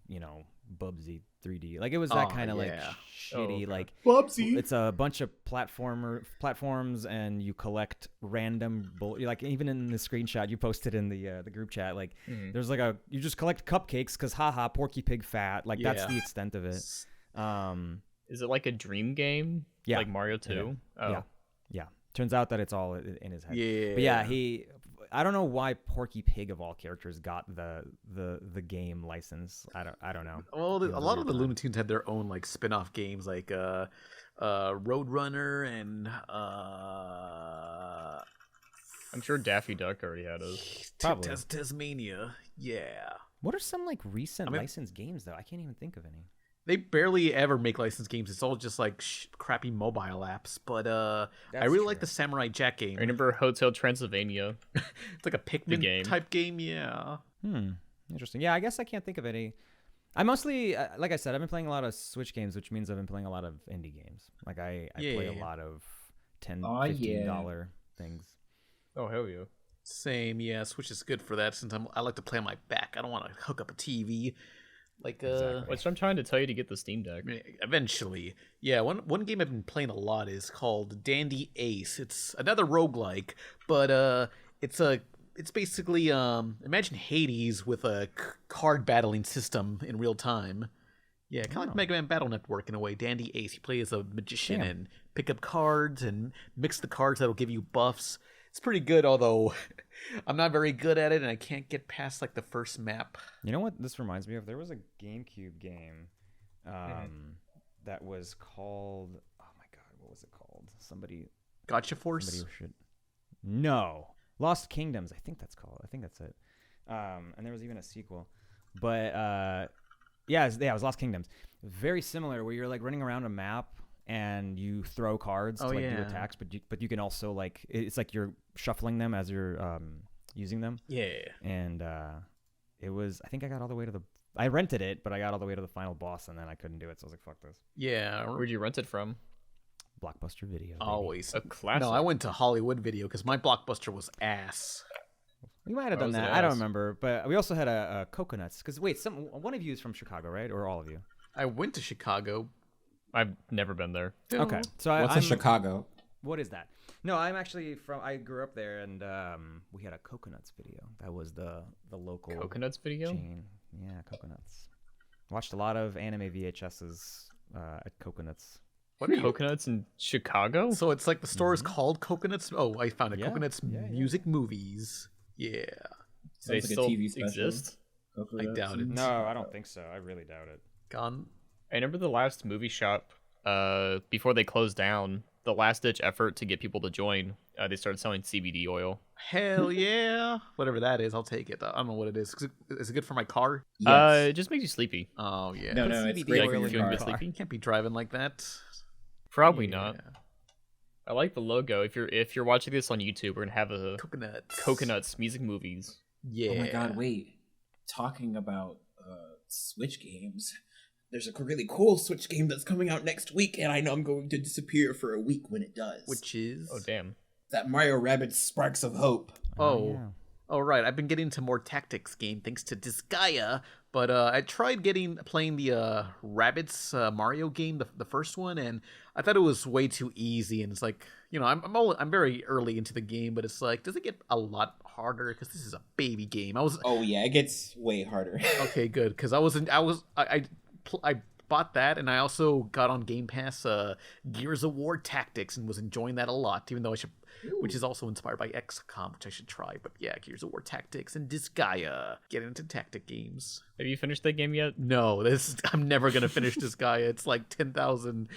Bubsy 3D. Like it was that kind of like shitty like
Bubsy.
It's a bunch of platforms, and you collect random like even in the screenshot you posted in the group chat. Like there's like you just collect cupcakes because haha Porky Pig fat. Like that's the extent of it.
Is it like a dream game?
Yeah.
Like Mario 2?
Yeah.
Oh.
Yeah. Turns out that it's all in his head.
Yeah.
But yeah, I don't know why Porky Pig of all characters got the game license. I don't know.
Well, a lot of the Looney Tunes had their own like spin-off games, like Roadrunner and
I'm sure Daffy Duck already had a
Probably.
Tasmania. Yeah.
What are some like recent licensed games though? I can't even think of any.
They barely ever make licensed games. It's all just like crappy mobile apps. But I really like the Samurai Jack game.
I remember Hotel Transylvania.
It's like a Pikmin type game. Yeah.
Interesting. Yeah, I guess I can't think of any. I mostly, like I said, I've been playing a lot of Switch games, which means I've been playing a lot of indie games. Like I play a lot of $10, $15 things.
Oh, hell yeah.
Same, yeah. Switch is good for that since I like to play on my back. I don't want to hook up a TV. Like
Which I'm trying to tell you to get the Steam Deck.
Eventually. Yeah, one game I've been playing a lot is called Dandy Ace. It's another roguelike, but it's basically imagine Hades with a card battling system in real time. Yeah, kind of like Mega Man Battle Network in a way. Dandy Ace. You play as a magician and pick up cards and mix the cards that'll give you buffs. It's pretty good, although I'm not very good at it, and I can't get past like the first map.
You know what this reminds me of? There was a GameCube game that was called. Oh my god, what was it called?
Gotcha Force.
No, Lost Kingdoms. I think that's called. I think that's it. And there was even a sequel, but it was Lost Kingdoms. Very similar, where you're like running around a map. And you throw cards to do attacks, but you can also like it's like you're shuffling them as you're using them.
Yeah.
And it was I think I got all the way to I rented it, but I got all the way to the final boss, and then I couldn't do it, so I was like, fuck this.
Yeah.
Where'd you rent it from?
Blockbuster Video.
Always
a classic.
No, I went to Hollywood Video because my Blockbuster was ass.
We might have done that. I don't remember, but we also had a Coconuts. Because wait, one of you is from Chicago, right, or all of you?
I went to Chicago.
I've never been there.
Okay, so
I'm Chicago?
What is that? No, I'm actually from. I grew up there, and we had a Coconuts Video. That was the local
Coconuts Video
chain. Yeah, Coconuts. Watched a lot of anime VHSs at Coconuts.
What Coconuts in Chicago?
So it's like the store is called Coconuts. Oh, I found it.
Yeah.
Coconuts Music Movies. Yeah.
They
Sounds like
still
a TV special.
exist?
I doubt it.
No, I don't think so. I really doubt it.
Gone.
I remember the last movie shop, before they closed down, the last ditch effort to get people to join, they started selling CBD oil.
Hell yeah. Whatever that is, I'll take it. I don't know what it is. Is it good for my car?
Yes.
It just makes you sleepy.
Oh, yeah.
No, it's
CBD
great
oil
for
in
your
your
car.
car.
Sleepy. You can't be driving like that.
Probably
Yeah.
not. I like the logo. If you're watching this on YouTube, we're gonna have a Coconuts Music Movies.
Yeah.
Oh my god, wait. Talking about Switch games, there's a really cool Switch game that's coming out next week, and I know I'm going to disappear for a week when it does.
Which is?
Oh damn.
That Mario Rabbids Sparks of Hope.
Oh.
yeah.
Oh, right. I've been getting into more tactics game thanks to Disgaea, but I tried playing the Rabbids Mario game, the first one, and I thought it was way too easy. And it's like, I'm very early into the game, but it's like, does it get a lot harder? Because this is a baby game.
Oh yeah, it gets way harder.
Okay, good, because I bought that, and I also got on Game Pass Gears of War Tactics and was enjoying that a lot, even though which is also inspired by XCOM, which I should try. But yeah, Gears of War Tactics and Disgaea. Get into tactic games.
Have you finished that game yet?
No, I'm never gonna finish Disgaea. It's like 10,000.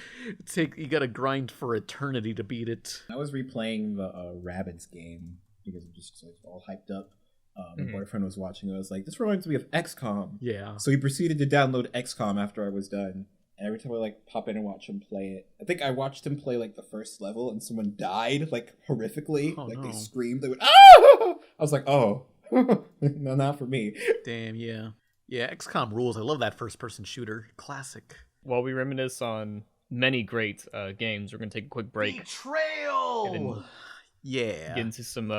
You gotta grind for eternity to beat it.
I was replaying the Rabbids game because I'm just like, all hyped up. My boyfriend was watching it. I was like, this reminds me of XCOM.
Yeah.
So he proceeded to download XCOM after I was done. And every time I pop in and watch him play it, I think I watched him play the first level and someone died horrifically.
Oh, no.
They screamed. They went, ah! I was like, oh, no, not for me.
Damn, yeah. Yeah, XCOM rules. I love that first-person shooter. Classic.
While we reminisce on many great games, we're gonna take a quick break.
Betrayal! Yeah.
Get into some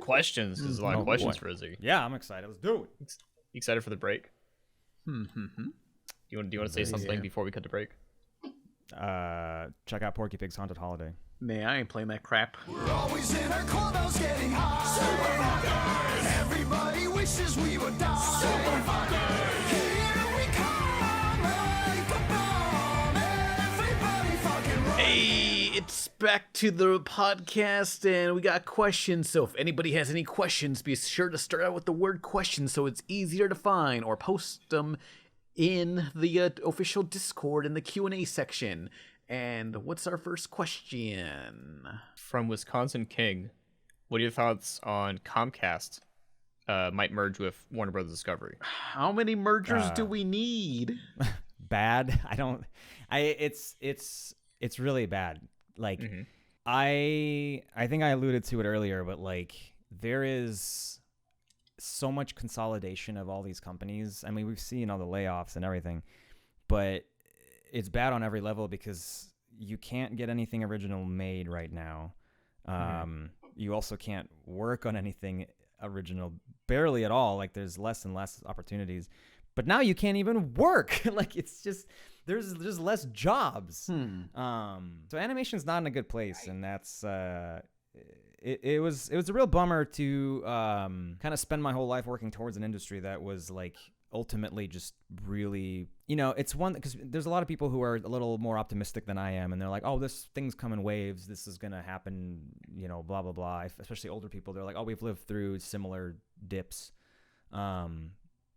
questions. There's a lot of questions for Izzy.
Yeah, I'm excited. Let's do it.
You excited for the break? Do you want to say something
Yeah.
before we cut the break?
Check out Porky Pig's Haunted Holiday.
Nah, I ain't playing that crap.
We're always in our clubhouse getting high. Super fuckers. Everybody wishes we would die. Super fuckers. Here we come like a bomb. Everybody fucking run.
Hey, it's back to the podcast, and we got questions. So if anybody has any questions, be sure to start out with the word question so it's easier to find, or post them in the official Discord in the Q&A section. And what's our first question?
From Wisconsin King, what are your thoughts on Comcast might merge with Warner Brothers Discovery?
How many mergers do we need?
Bad. It's really bad. I think I alluded to it earlier, but there is so much consolidation of all these companies. I mean, we've seen all the layoffs and everything, but it's bad on every level because you can't get anything original made right now. You also can't work on anything original barely at all. There's less and less opportunities, but now you can't even work. It's just there's less jobs. So animation's not in a good place, and that's it was a real bummer to kind of spend my whole life working towards an industry that was ultimately just really, it's one because there's a lot of people who are a little more optimistic than I am, and they're like, oh, this thing's come in waves, this is gonna happen, blah blah blah. Especially older people, they're like, oh, we've lived through similar dips.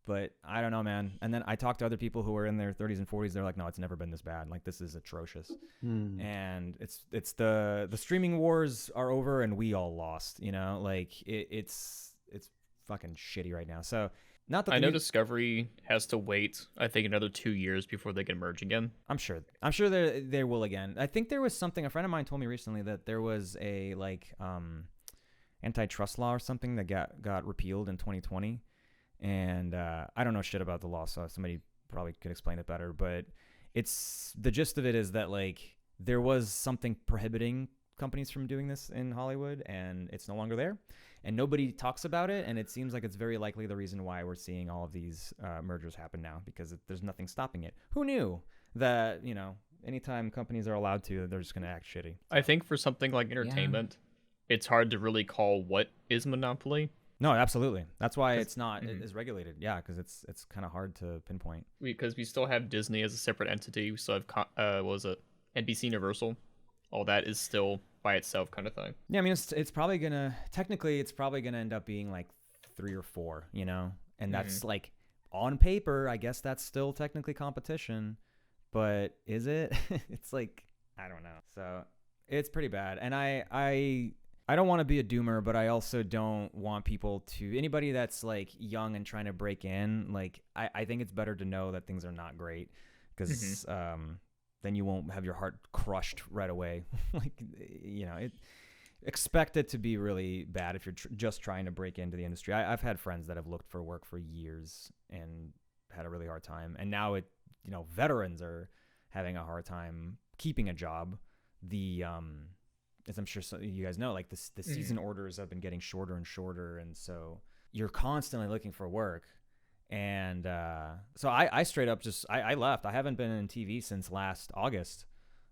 But I don't know, man. And then I talk to other people who are in their 30s and 40s. They're like, no, it's never been this bad. This is atrocious. And it's the streaming wars are over and we all lost. It's fucking shitty right now. So not that
I know Discovery has to wait, I think, another 2 years before they can merge again.
I'm sure they will again. I think there was something a friend of mine told me recently that there was a antitrust law or something that got repealed in 2020. And I don't know shit about the law, so somebody probably could explain it better. But it's the gist of it is that there was something prohibiting companies from doing this in Hollywood, and it's no longer there, and nobody talks about it. And it seems like it's very likely the reason why we're seeing all of these mergers happen now, because there's nothing stopping it. Who knew that anytime companies are allowed to, they're just going to act shitty?
I think for something like entertainment, it's hard to really call what is monopoly.
No, absolutely. That's why it's not as regulated. Yeah, because it's kind of hard to pinpoint.
Because we still have Disney as a separate entity. We still have NBC Universal, all that is still by itself kind of thing.
Yeah, I mean, it's probably gonna end up being like 3 or 4, you know, and that's like on paper, I guess that's still technically competition, but is it? It's like, I don't know. So it's pretty bad, and I don't want to be a doomer, but I also don't want people to, anybody that's like young and trying to break in, like I think it's better to know that things are not great, because then you won't have your heart crushed right away. Like, you know, expect it to be really bad if you're just trying to break into the industry. I've had friends that have looked for work for years and had a really hard time, and now veterans are having a hard time keeping a job. As I'm sure you guys know, like the season orders have been getting shorter and shorter, and so you're constantly looking for work. And so I straight up I left. I haven't been in TV since last August.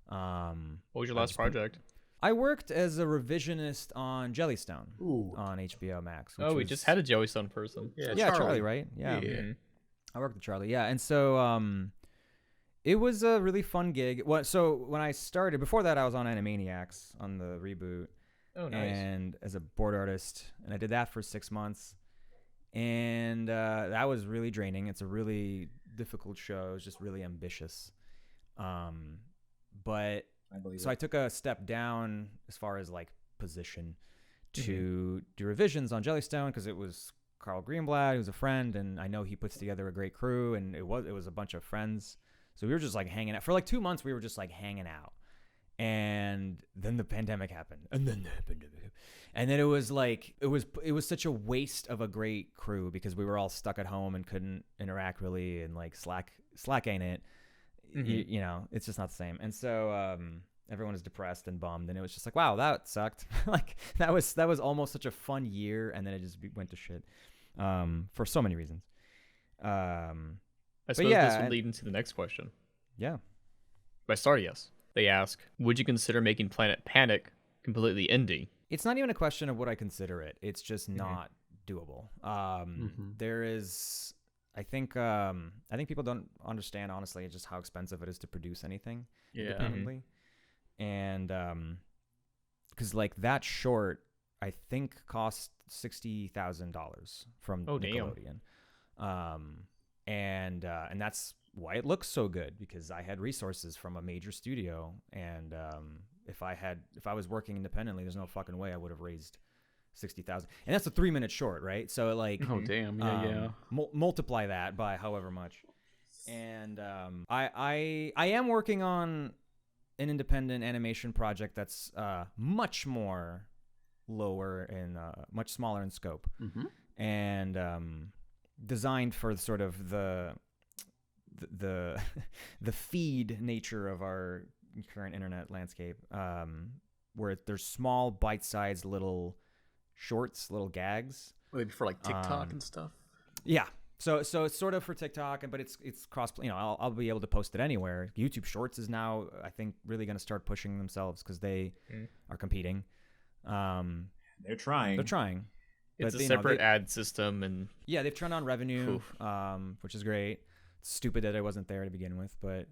What was your last project?
I worked as a revisionist on Jellystone on HBOMax.
Oh, we just had a Jellystone person.
Yeah, Charlie, right? Yeah. I worked with Charlie. Yeah, and so it was a really fun gig. So when I started, before that, I was on Anamaniacs on the reboot.
Oh, nice.
And as a board artist, and I did that for 6 months. And that was really draining. It's a really difficult show. It's just really ambitious. But I took a step down as far as like position to do revisions on Jellystone, because it was Carl Greenblatt, who's a friend, and I know he puts together a great crew, and it was a bunch of friends. So we were just like hanging out for like 2 months. We were just like hanging out, and then the pandemic happened, and then it was like it was such a waste of a great crew, because we were all stuck at home and couldn't interact really, and like Slack ain't it. You know, it's just not the same. And so everyone is depressed and bummed, and it was just like, wow, that sucked. Like that was almost such a fun year, and then it just went to shit for so many reasons.
I suppose this would lead into the next question.
Yeah.
By Star Yes, they ask, would you consider making Planet Panic completely indie?
It's not even a question of would I consider it. It's just not doable. There is, I think people don't understand, honestly, just how expensive it is to produce anything independently. And because like that short, I think cost $60,000 from Nickelodeon. And that's why it looks so good, because I had resources from a major studio, and if I was working independently, there's no fucking way I would have raised $60,000. And that's a 3-minute short, right? So like,
oh damn,
multiply that by however much. And I am working on an independent animation project that's much more lower and much smaller in scope, and designed for sort of the feed nature of our current internet landscape, where there's small bite-sized little shorts, little gags.
Maybe for like TikTok and stuff.
Yeah. So it's sort of for TikTok, but it's cross. You know, I'll be able to post it anywhere. YouTube Shorts is now, I think, really going to start pushing themselves, because they are competing.
They're trying.
It's a separate ad system, and
yeah, they've turned on revenue, which is great. It's stupid that I wasn't there to begin with, but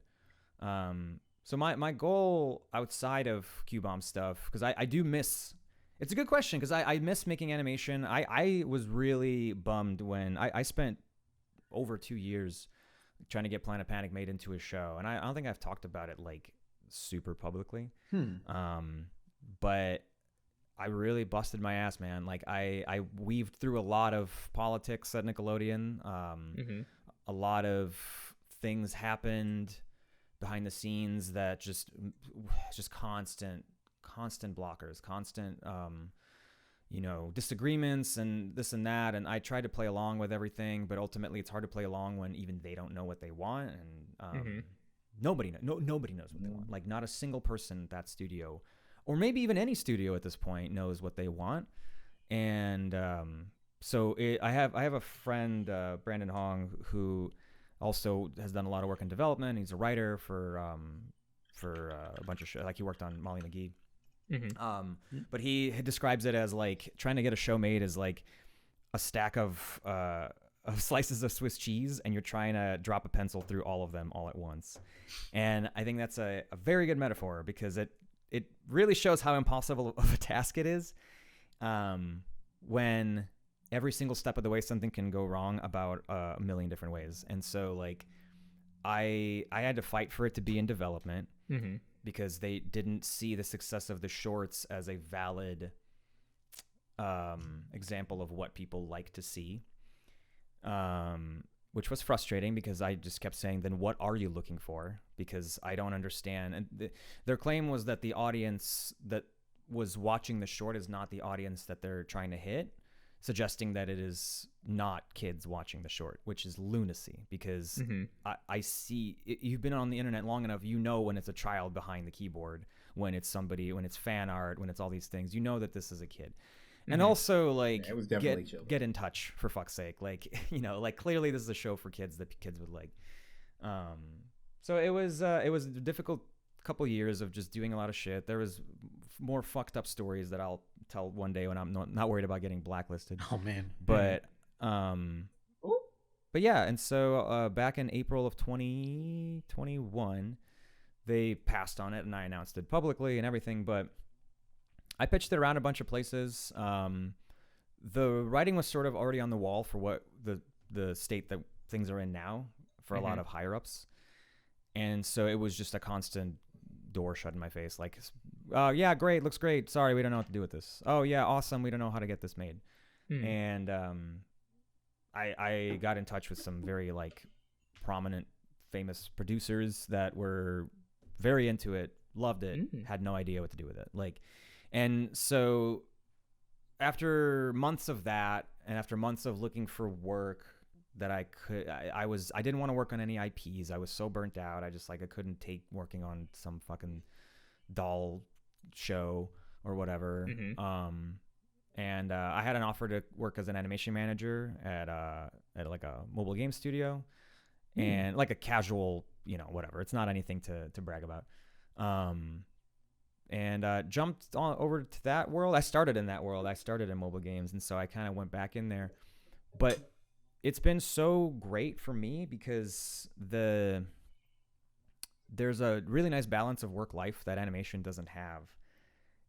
so my goal outside of QBOMB stuff, because I do miss. It's a good question, because I miss making animation. I was really bummed when I spent over 2 years trying to get Planet Panic made into a show, and I don't think I've talked about it like super publicly. But I really busted my ass, man. Like I weaved through a lot of politics at Nickelodeon. A lot of things happened behind the scenes that just constant blockers, constant disagreements and this and that. And I tried to play along with everything, but ultimately it's hard to play along when even they don't know what they want, and nobody knows what they want. Like not a single person at that studio, or maybe even any studio at this point, knows what they want. And I have a friend, Brandon Hong, who also has done a lot of work in development. He's a writer for a bunch of shows. Like he worked on Molly McGee. But he describes it as like trying to get a show made is like a stack of slices of Swiss cheese, and you're trying to drop a pencil through all of them all at once. And I think that's a very good metaphor, because it really shows how impossible of a task it is, when every single step of the way something can go wrong about a million different ways. And so like I had to fight for it to be in development, because they didn't see the success of the shorts as a valid example of what people like to see, which was frustrating, because I just kept saying, then what are you looking for? Because I don't understand. And their claim was that the audience that was watching the short is not the audience that they're trying to hit, suggesting that it is not kids watching the short, which is lunacy, because I see, you've been on the internet long enough, you know when it's a child behind the keyboard, when it's somebody, when it's fan art, when it's all these things, you know that this is a kid. And also, like,
it was definitely
get in touch, for fuck's sake. Like, you know, like, clearly this is a show for kids that kids would like. So it was a difficult couple years of just doing a lot of shit. There was more fucked up stories that I'll tell one day when I'm not worried about getting blacklisted.
Oh man.
But yeah, and so back in April of 2021, they passed on it, and I announced it publicly and everything, but I pitched it around a bunch of places. The writing was sort of already on the wall for what the state that things are in now for a lot of higher ups. And so it was just a constant door shut in my face. Like, yeah, great. Looks great. Sorry, we don't know what to do with this. Oh yeah, awesome. We don't know how to get this made. And I got in touch with some very like prominent, famous producers that were very into it, loved it, had no idea what to do with it. Like, and so after months of that, and after months of looking for work that I didn't want to work on any IPs. I was so burnt out. I couldn't take working on some fucking doll show or whatever. And I had an offer to work as an animation manager at like a mobile game studio, and like a casual, you know, whatever. It's not anything to brag about. And jumped over to that world. I started in that world. I started in mobile games, and so I kind of went back in there. But it's been so great for me, because there's a really nice balance of work life that animation doesn't have,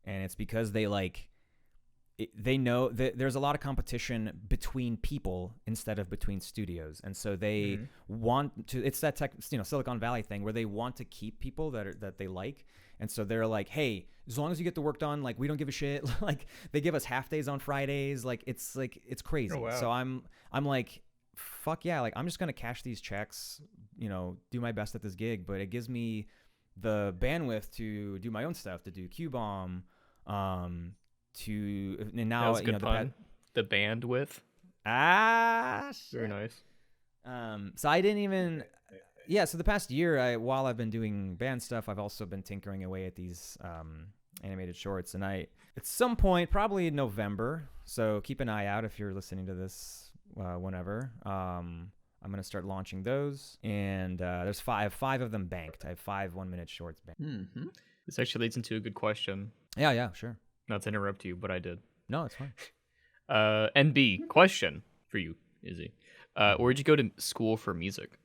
and it's because they know that there's a lot of competition between people instead of between studios, and so they want to. It's that Silicon Valley thing where they want to keep people that they like, and so they're like, hey, as long as you get the work done, like, we don't give a shit. Like, they give us half days on Fridays. Like, it's crazy. Oh, wow. So I'm like, fuck yeah, like, I'm just gonna cash these checks, you know, do my best at this gig, but it gives me the bandwidth to do my own stuff, to do QBOMB, and now,
that was a good pun. The bandwidth. Very nice.
So I didn't even. Yeah, so the past year, while I've been doing band stuff, I've also been tinkering away at these animated shorts. And at some point, probably in November, so keep an eye out if you're listening to this whenever, I'm going to start launching those. And I have 5 of them banked. I have 5 1-minute shorts banked.
This actually leads into a good question.
Yeah, sure.
Not to interrupt you, but I did.
No, it's fine.
NB, question for you, Izzy. Where'd you go to school for music?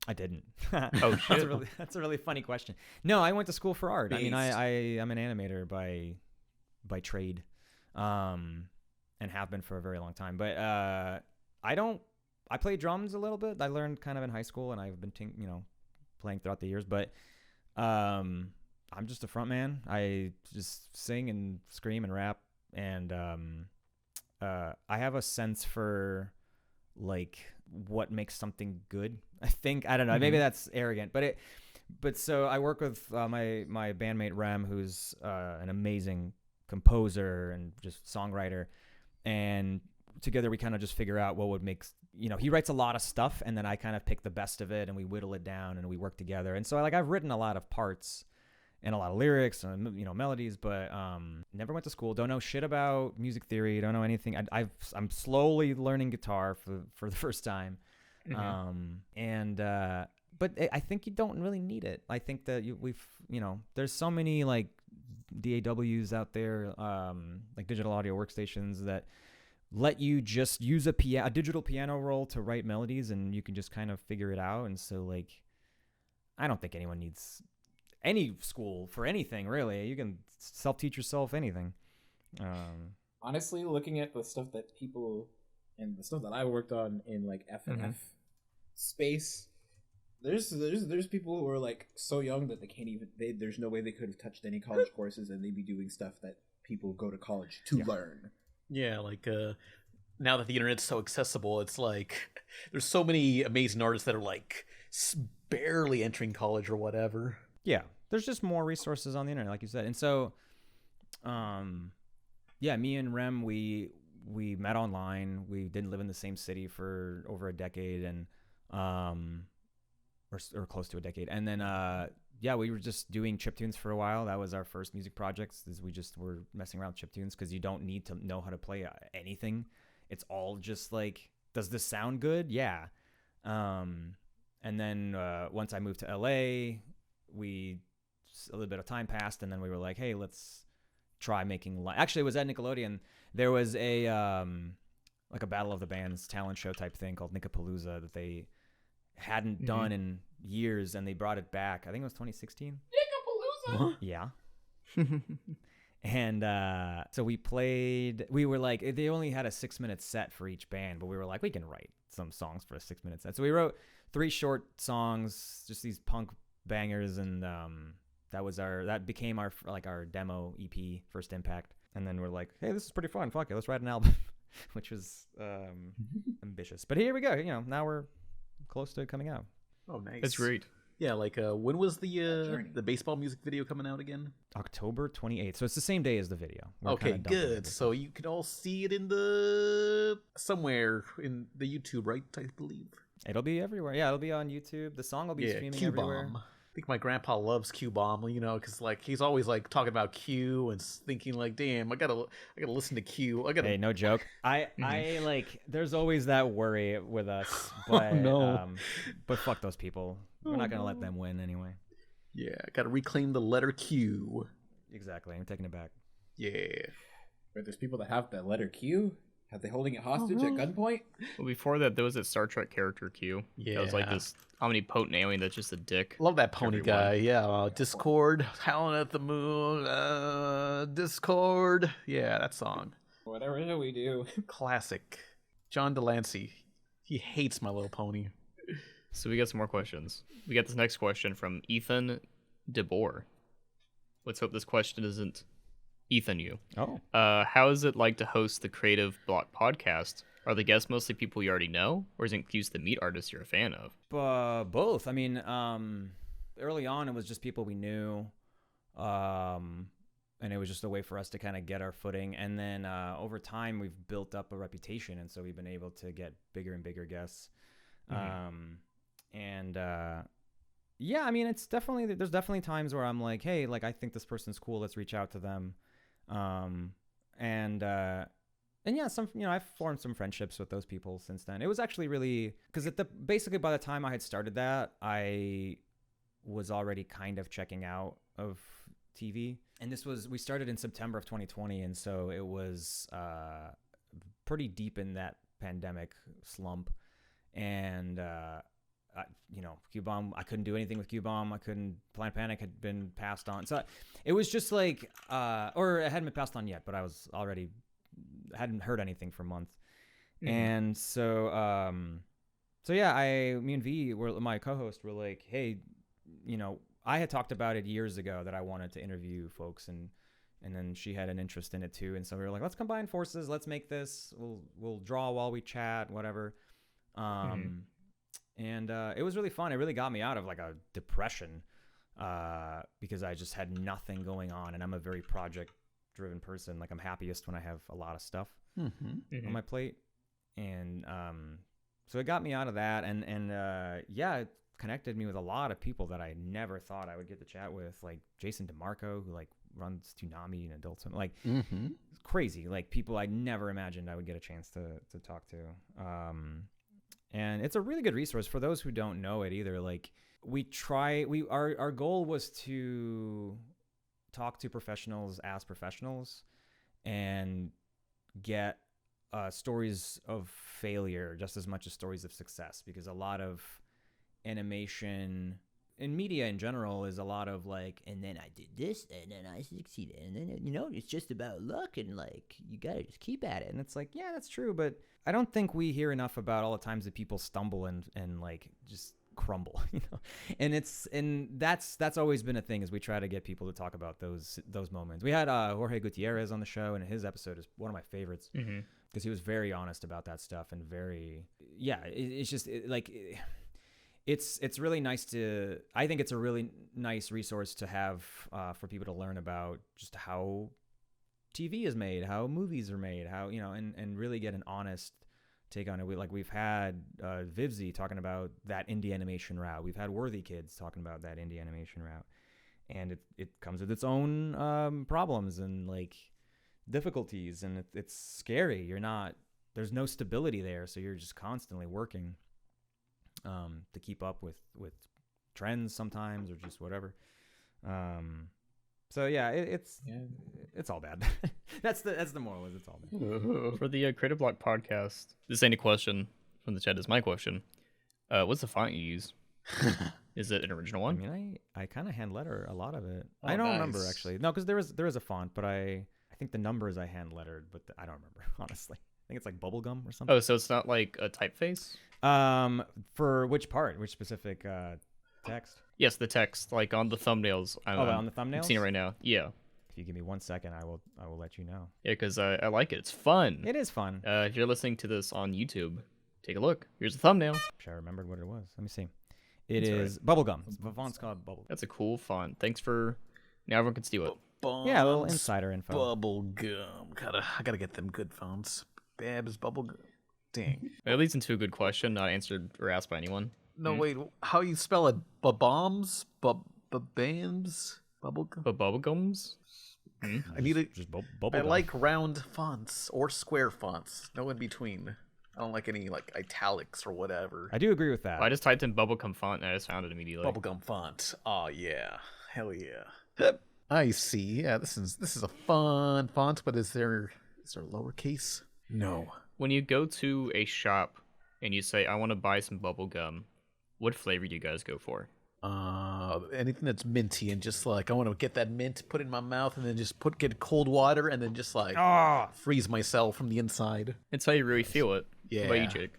I didn't.
Oh shit!
That's a really funny question. No, I went to school for art. I mean, I'm an animator by trade, and have been for a very long time. But I play drums a little bit. I learned kind of in high school, and I've been playing throughout the years. But I'm just a front man. I just sing and scream and rap, and I have a sense for like what makes something good. I think, I don't know, maybe that's arrogant, but so I work with my bandmate Rem, who's an amazing composer and just songwriter, and together we kind of just figure out what would make, he writes a lot of stuff, and then I kind of pick the best of it and we whittle it down and we work together. And so I've written a lot of parts and a lot of lyrics and melodies, but never went to school. Don't know shit about music theory. Don't know anything. I'm slowly learning guitar for the first time, but I think you don't really need it. I think that there's so many like DAWs out there, like digital audio workstations, that let you just use a digital piano roll to write melodies, and you can just kind of figure it out. And so, like, I don't think anyone needs any school for anything, really. You can self-teach yourself anything.
Honestly, looking at the stuff that people and the stuff that I worked on in like F&F space, there's people who are like so young that they can't even. There's no way they could have touched any college courses, and they'd be doing stuff that people go to college to learn.
Yeah, like now that the internet's so accessible, it's like there's so many amazing artists that are like barely entering college or whatever.
Yeah, there's just more resources on the internet, like you said. And so, yeah, me and Rem, we met online. We didn't live in the same city for over a decade, and or close to a decade. And then yeah, we were just doing chiptunes for a while. That was our first music projects. Is we just were messing around with chiptunes because you don't need to know how to play anything. It's all just like, does this sound good? Yeah. And then once I moved to LA, a little bit of time passed, and then we were like, hey, let's try making actually, it was at Nickelodeon. There was a like a Battle of the Bands talent show type thing called Nickapalooza that they hadn't done in years, and they brought it back. I think it was 2016. Nickapalooza. Yeah. And so we were like, they only had a 6-minute set for each band, but we were like, we can write some songs for a 6-minute set. So we wrote 3 short songs, just these punk bangers, and that became our demo EP, First Impact. And then we're like, hey, this is pretty fun. Fuck it, let's write an album, which was ambitious. But here we go. Now we're close to coming out.
Oh, nice.
That's great.
Yeah, like when was the baseball music video coming out again?
October 28th. So it's the same day as the video.
Okay, good. So you can all see it somewhere in the YouTube, right? I believe.
It'll be everywhere. Yeah, it'll be on YouTube. The song will be streaming everywhere.
I think my grandpa loves QBOMB, because like he's always like talking about Q and thinking like, damn, I gotta listen to Q. Hey,
no joke. I like. There's always that worry with us, but but fuck those people. We're not gonna let them win anyway.
Yeah, gotta reclaim the letter Q.
Exactly. I'm taking it back.
Yeah.
But there's people that have that letter Q. Have they holding it hostage at gunpoint?
Well, before that, there was that Star Trek character Q.
Yeah.
That was like this omnipotent alien that's just a dick.
Love that pony guy. Yeah. Discord, Howling at the Moon, Discord. Yeah, that song.
Whatever do we do?
Classic. John Delancey. He hates My Little Pony.
So we got some more questions. We got this next question from Ethan DeBoer. Let's hope this question isn't Ethan you.
Oh.
How is it like to host the Creative Block podcast? Are the guests mostly people you already know, or is it used to meet artists you're a fan of?
Both. I mean, early on it was just people we knew, and it was just a way for us to kind of get our footing. And then over time we've built up a reputation, and so we've been able to get bigger and bigger guests. Yeah, I mean, there's definitely times where I'm like, hey, like, I think this person's cool. Let's reach out to them. And yeah, I've formed some friendships with those people since then. It was actually really, because basically by the time I had started that, I was already kind of checking out of TV. And we started in September of 2020. And so it was pretty deep in that pandemic slump. And, QBOMB, I couldn't do anything with QBOMB. Planet Panic had been passed on. So it was just like, or it hadn't been passed on yet, but I was hadn't heard anything for months. And so, yeah, me and V, my co-host, were like, hey, I had talked about it years ago that I wanted to interview folks, and then she had an interest in it too. And so we were like, let's combine forces. Let's make this. We'll draw while we chat, whatever. And it was really fun. It really got me out of like a depression because I just had nothing going on, and I'm a very project-driven person. Like, I'm happiest when I have a lot of stuff on my plate, and so it got me out of that. And yeah, it connected me with a lot of people that I never thought I would get to chat with, like Jason DeMarco, who like runs Toonami and Adult Swim. Like, it's crazy. Like, people I never imagined I would get a chance to talk to. And it's a really good resource for those who don't know it either. Like, our goal was to talk to professionals as professionals and get stories of failure just as much as stories of success, because a lot of animation and media in general is a lot of like, and then I did this and then I succeeded, and then it's just about luck, and like you gotta just keep at it. And it's like, yeah, that's true, but I don't think we hear enough about all the times that people stumble and like just crumble, and that's always been a thing, is we try to get people to talk about those moments. We had Jorge Gutierrez on the show, and his episode is one of my favorites because he was very honest about that stuff, and very it's just it's really nice to, I think it's a really nice resource to have for people to learn about just how TV is made, how movies are made, how, and really get an honest take on it. We've had Vivzy talking about that indie animation route. We've had Worthy Kids talking about that indie animation route. And it comes with its own problems and like difficulties, and it's scary. There's no stability there, so you're just constantly working to keep up with trends sometimes, or just whatever. So yeah, it's all bad. that's the moral, is it's all bad.
For the Creative Block podcast, this ain't a question from the chat, is my question. What's the font you use? Is it an original one?
I mean, I kind of hand letter a lot of it. I don't remember actually. No, because there is a font, but I think the numbers I hand lettered, but I don't remember honestly. I think it's like bubblegum or something.
Oh, so it's not like a typeface?
For which part? Which specific text?
Yes, the text, like on the thumbnails.
On the thumbnails?
I'm seeing it right now. Yeah.
If you give me 1 second, I will let you know.
Yeah, because I like it. It's fun.
It is fun.
If you're listening to this on YouTube, take a look. Here's the thumbnail.
Wish I remembered what it was. Let me see. It is bubblegum. The font's called bubblegum.
That's a cool font. Thanks for... Now everyone can steal it.
Yeah, a little insider info.
Bubblegum. I gotta get them good fonts. Babs bubblegum. Dang.
It leads into a good question, not answered or asked by anyone.
No, wait. How you spell it? Bombs? Bams? Bubblegum?
Bubblegums?
I need it.
Just bubblegum.
I like round fonts or square fonts. No in between. I don't like any like italics or whatever.
I do agree with that.
I just typed in bubblegum font and I just found it immediately.
Bubblegum font. Oh yeah. Hell yeah. I see. Yeah, this is a fun font, but is there lowercase? No.
When you go to a shop and you say, I want to buy some bubblegum, what flavor do you guys go for?
Anything that's minty, and just like I want to get that mint, put it in my mouth, and then just get cold water, and then just like freeze myself from the inside.
It's how you really feel it.
Yeah.
What about you, Jake?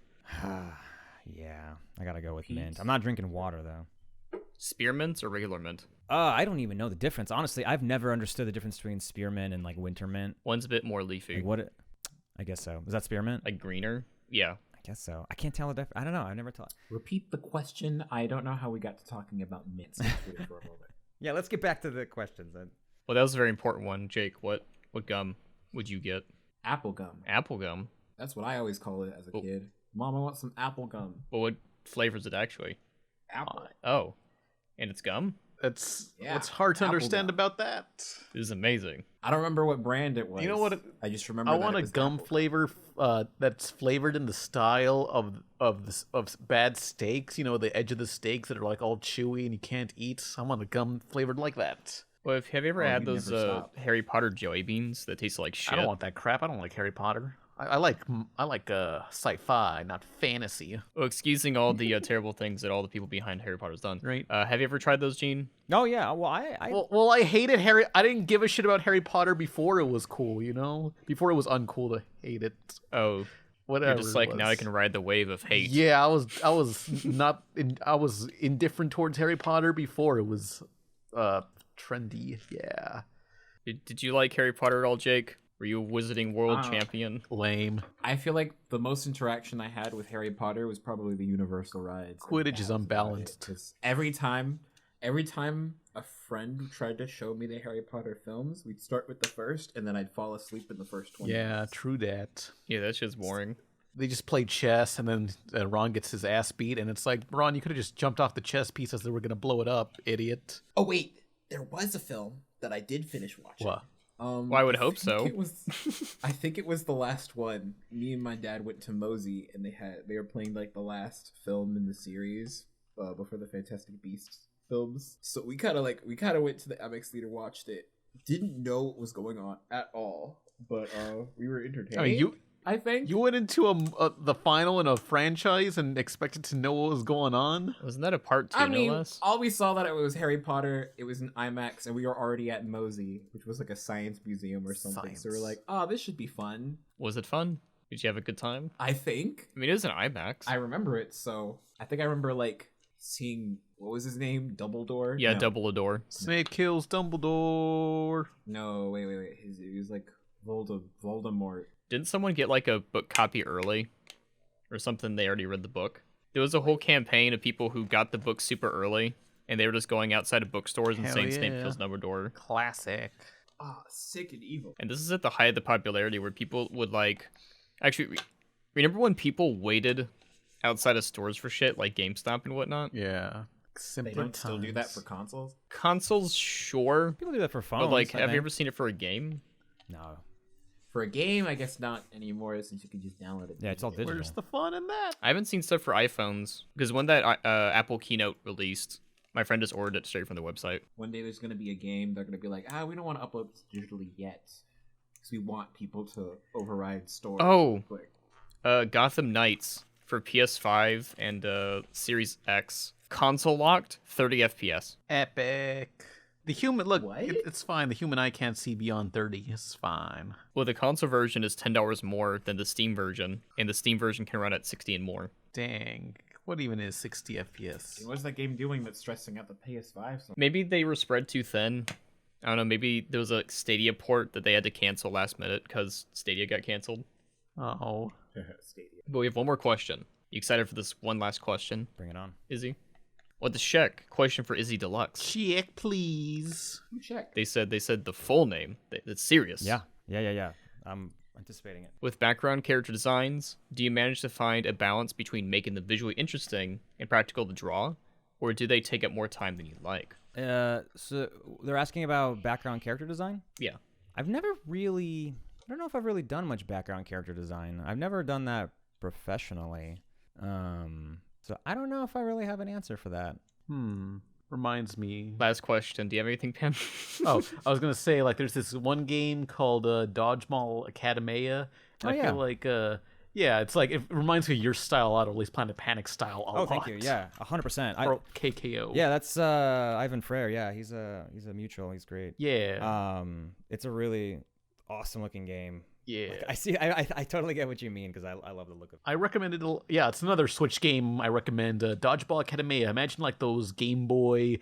Yeah, I gotta go with mint. I'm not drinking water though.
Spearmint or regular mint?
I don't even know the difference. Honestly, I've never understood the difference between spearmint and like winter mint.
One's a bit more leafy.
Like I guess so. Is that spearmint?
Like greener? Yeah.
I guess so. I can't tell the difference. I don't know. I've never taught.
Repeat the question. I don't know how we got to talking about mints for a moment.
Yeah, let's get back to the questions then.
Well, that was a very important one. Jake, what gum would you get?
Apple gum.
Apple gum?
That's what I always call it as a kid. Mom, I want some apple gum.
Well, what flavor is it actually?
Apple.
Oh. And it's gum?
It's hard to understand
gum.
About that.
This is amazing.
I don't remember what brand it was.
You know what?
I just remember.
I want a gum
apple.
flavor that's flavored in the style of bad steaks. You know, the edge of the steaks that are like all chewy and you can't eat. I want a gum flavored like that.
Well, have you ever had those Harry Potter JellyBeans that taste like shit?
I don't want that crap. I don't like Harry Potter. I like sci-fi, not fantasy.
Well, excusing all the terrible things that all the people behind Harry Potter's done.
Right.
Have you ever tried those, Gene?
Oh yeah. Well,
I hated Harry. I didn't give a shit about Harry Potter before it was cool. You know, before it was uncool to hate it.
Oh,
whatever.
You're just like, now I can ride the wave of hate.
Yeah, I was indifferent towards Harry Potter before it was trendy. Yeah.
Did you like Harry Potter at all, Jake? Were you a Wizarding World champion?
Lame.
I feel like the most interaction I had with Harry Potter was probably the Universal rides.
Quidditch is unbalanced.
Every time a friend tried to show me the Harry Potter films, we'd start with the first, and then I'd fall asleep in the first 20 minutes.
True that.
Yeah, that shit's boring.
They just play chess, and then Ron gets his ass beat, and it's like, Ron, you could have just jumped off the chess piece as they were going to blow it up, idiot.
Oh, wait. There was a film that I did finish watching.
What?
Well, I would hope so.
I think it was the last one. Me and my dad went to Mosey, and they were playing like the last film in the series before the Fantastic Beasts films. So we kind of went to the MX Theater, watched it. Didn't know what was going on at all, but we were entertained.
I mean,
I think.
You went into the final in a franchise and expected to know what was going on?
Wasn't that a part 2,
I mean,
no less?
all we saw that it was Harry Potter, it was an IMAX, and we were already at Mosey, which was like a science museum or something. So we're like, oh, this should be fun.
Was it fun? Did you have a good time?
I think.
I mean, it was an IMAX.
I remember it, so I think I remember like seeing, what was his name? DoubleDoor?
Yeah,
No.
DoubleDoor.
Snape kills Dumbledore.
No, wait. He was like Voldemort.
Didn't someone get like a book copy early? Or something, they already read the book? There was a whole campaign of people who got the book super early, and they were just going outside of bookstores and
Hell
saying Snape
yeah.
kills Dumbledore.
Classic.
Ah, sick and evil.
And this is at the height of the popularity where people would like... Actually, remember when people waited outside of stores for shit, like GameStop and whatnot?
Yeah.
They
Simpler
don't still do that
times.
for consoles?
Consoles, sure.
People do that for phones.
But like,
I
have you
think.
ever seen it for a game?
No.
For a game, I guess not anymore, since you can just download it.
Yeah, it's all digital.
Where's the fun in that?
I haven't seen stuff for iPhones because when that Apple keynote released, my friend just ordered it straight from the website.
One day there's going to be a game, they're going to be like, we don't want to upload this digitally yet. Because we want people to override stores
Oh.
quick.
Gotham Knights for PS5 and Series X, console locked, 30 FPS.
Epic. The human look.
What?
It's fine. The human eye can't see beyond 30. It's fine.
Well, the console version is $10 more than the Steam version, and the Steam version can run at 60 and more.
Dang. What even is 60 FPS?
What's that game doing that's stressing out the PS5? So
Maybe they were spread too thin. I don't know. Maybe there was a Stadia port that they had to cancel last minute because Stadia got canceled.
Oh.
Stadia.
But we have one more question. You excited for this one last question,
Bring it on.
Izzy? What the check? Question for Izzy Deluxe.
Check, please.
You check.
They said the full name. It's serious.
Yeah. I'm anticipating it.
With background character designs, do you manage to find a balance between making them visually interesting and practical to draw, or do they take up more time than you like?
So they're asking about background character design?
Yeah.
I've never really... I don't know if I've really done much background character design. I've never done that professionally. So I don't know if I really have an answer for that.
Reminds me.
Last question. Do you have anything, Pam?
Oh, I was gonna say, like, there's this one game called Dodgeball Academia. And I feel like, yeah, it's like, it reminds me of your style a lot, or at least Planet Panic style a lot.
Oh, thank you. Yeah, 100%.
Or KKO.
Yeah, that's Ivan Frere. Yeah, he's a mutual. He's great.
Yeah.
It's a really awesome looking game.
Yeah.
Like, I see. I totally get what you mean because I love the look of it.
I recommend it. Yeah, it's another Switch game. I recommend Dodgeball Academia. Imagine like those Game Boy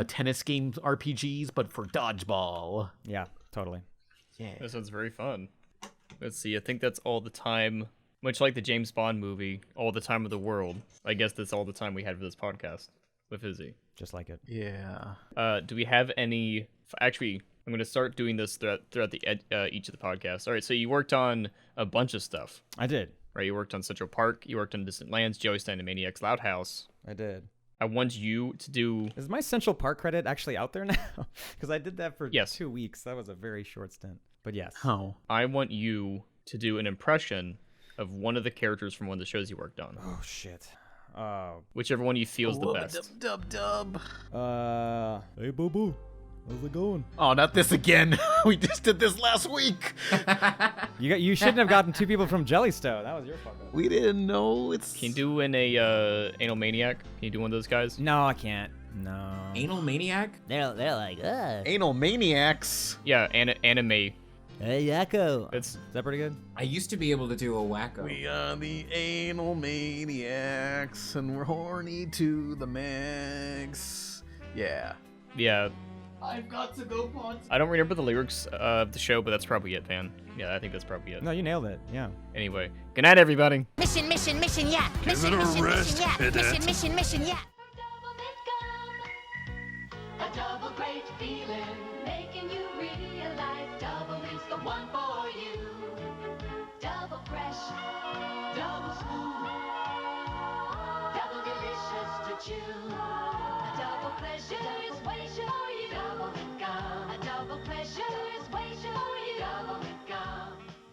tennis game RPGs, but for dodgeball.
Yeah, totally.
Yeah.
That sounds very fun. Let's see. I think that's all the time. Much like the James Bond movie, all the time of the world. I guess that's all the time we had for this podcast with Izzy.
Just like it.
Yeah.
Do we have any? Actually, I'm going to start doing this throughout the each of the podcasts. All right. So you worked on a bunch of stuff.
I did.
Right. You worked on Central Park. You worked on Distant Lands, Jellystone, Anamaniacs, Loud House.
I did.
I want you to do.
Is my Central Park credit actually out there now? Because I did that for
Yes.
2 weeks. That was a very short stint. But yes.
Oh.
I want you to do an impression of one of the characters from one of the shows you worked on.
Oh shit.
Whichever one you feel is the best.
Dub.
Hey boo boo. How's it going?
Oh, not this again. We just did this last week.
You shouldn't have gotten 2 people from Jellystone. That was your fuck up.
We didn't know. It's.
Can you do Anal Maniac? Can you do one of those guys?
No, I can't. No.
Anal Maniac?
They're like,
Anal Maniacs.
Yeah, anime.
hey, Yakko.
It's
Is that pretty good?
I used to be able to do a wacko.
We are the Anal Maniacs, and we're horny to the max. Yeah.
yeah.
I've got to go punch.
I don't remember the lyrics of the show, but that's probably it, man. Yeah, I think that's probably it.
No, you nailed it. Yeah.
Anyway, good night, everybody.
Mission, yeah. Mission, yeah.
A double great feeling, making you realize double is the one for you. Double fresh, double smooth, double delicious to chew. A double pleasure is waiting for you.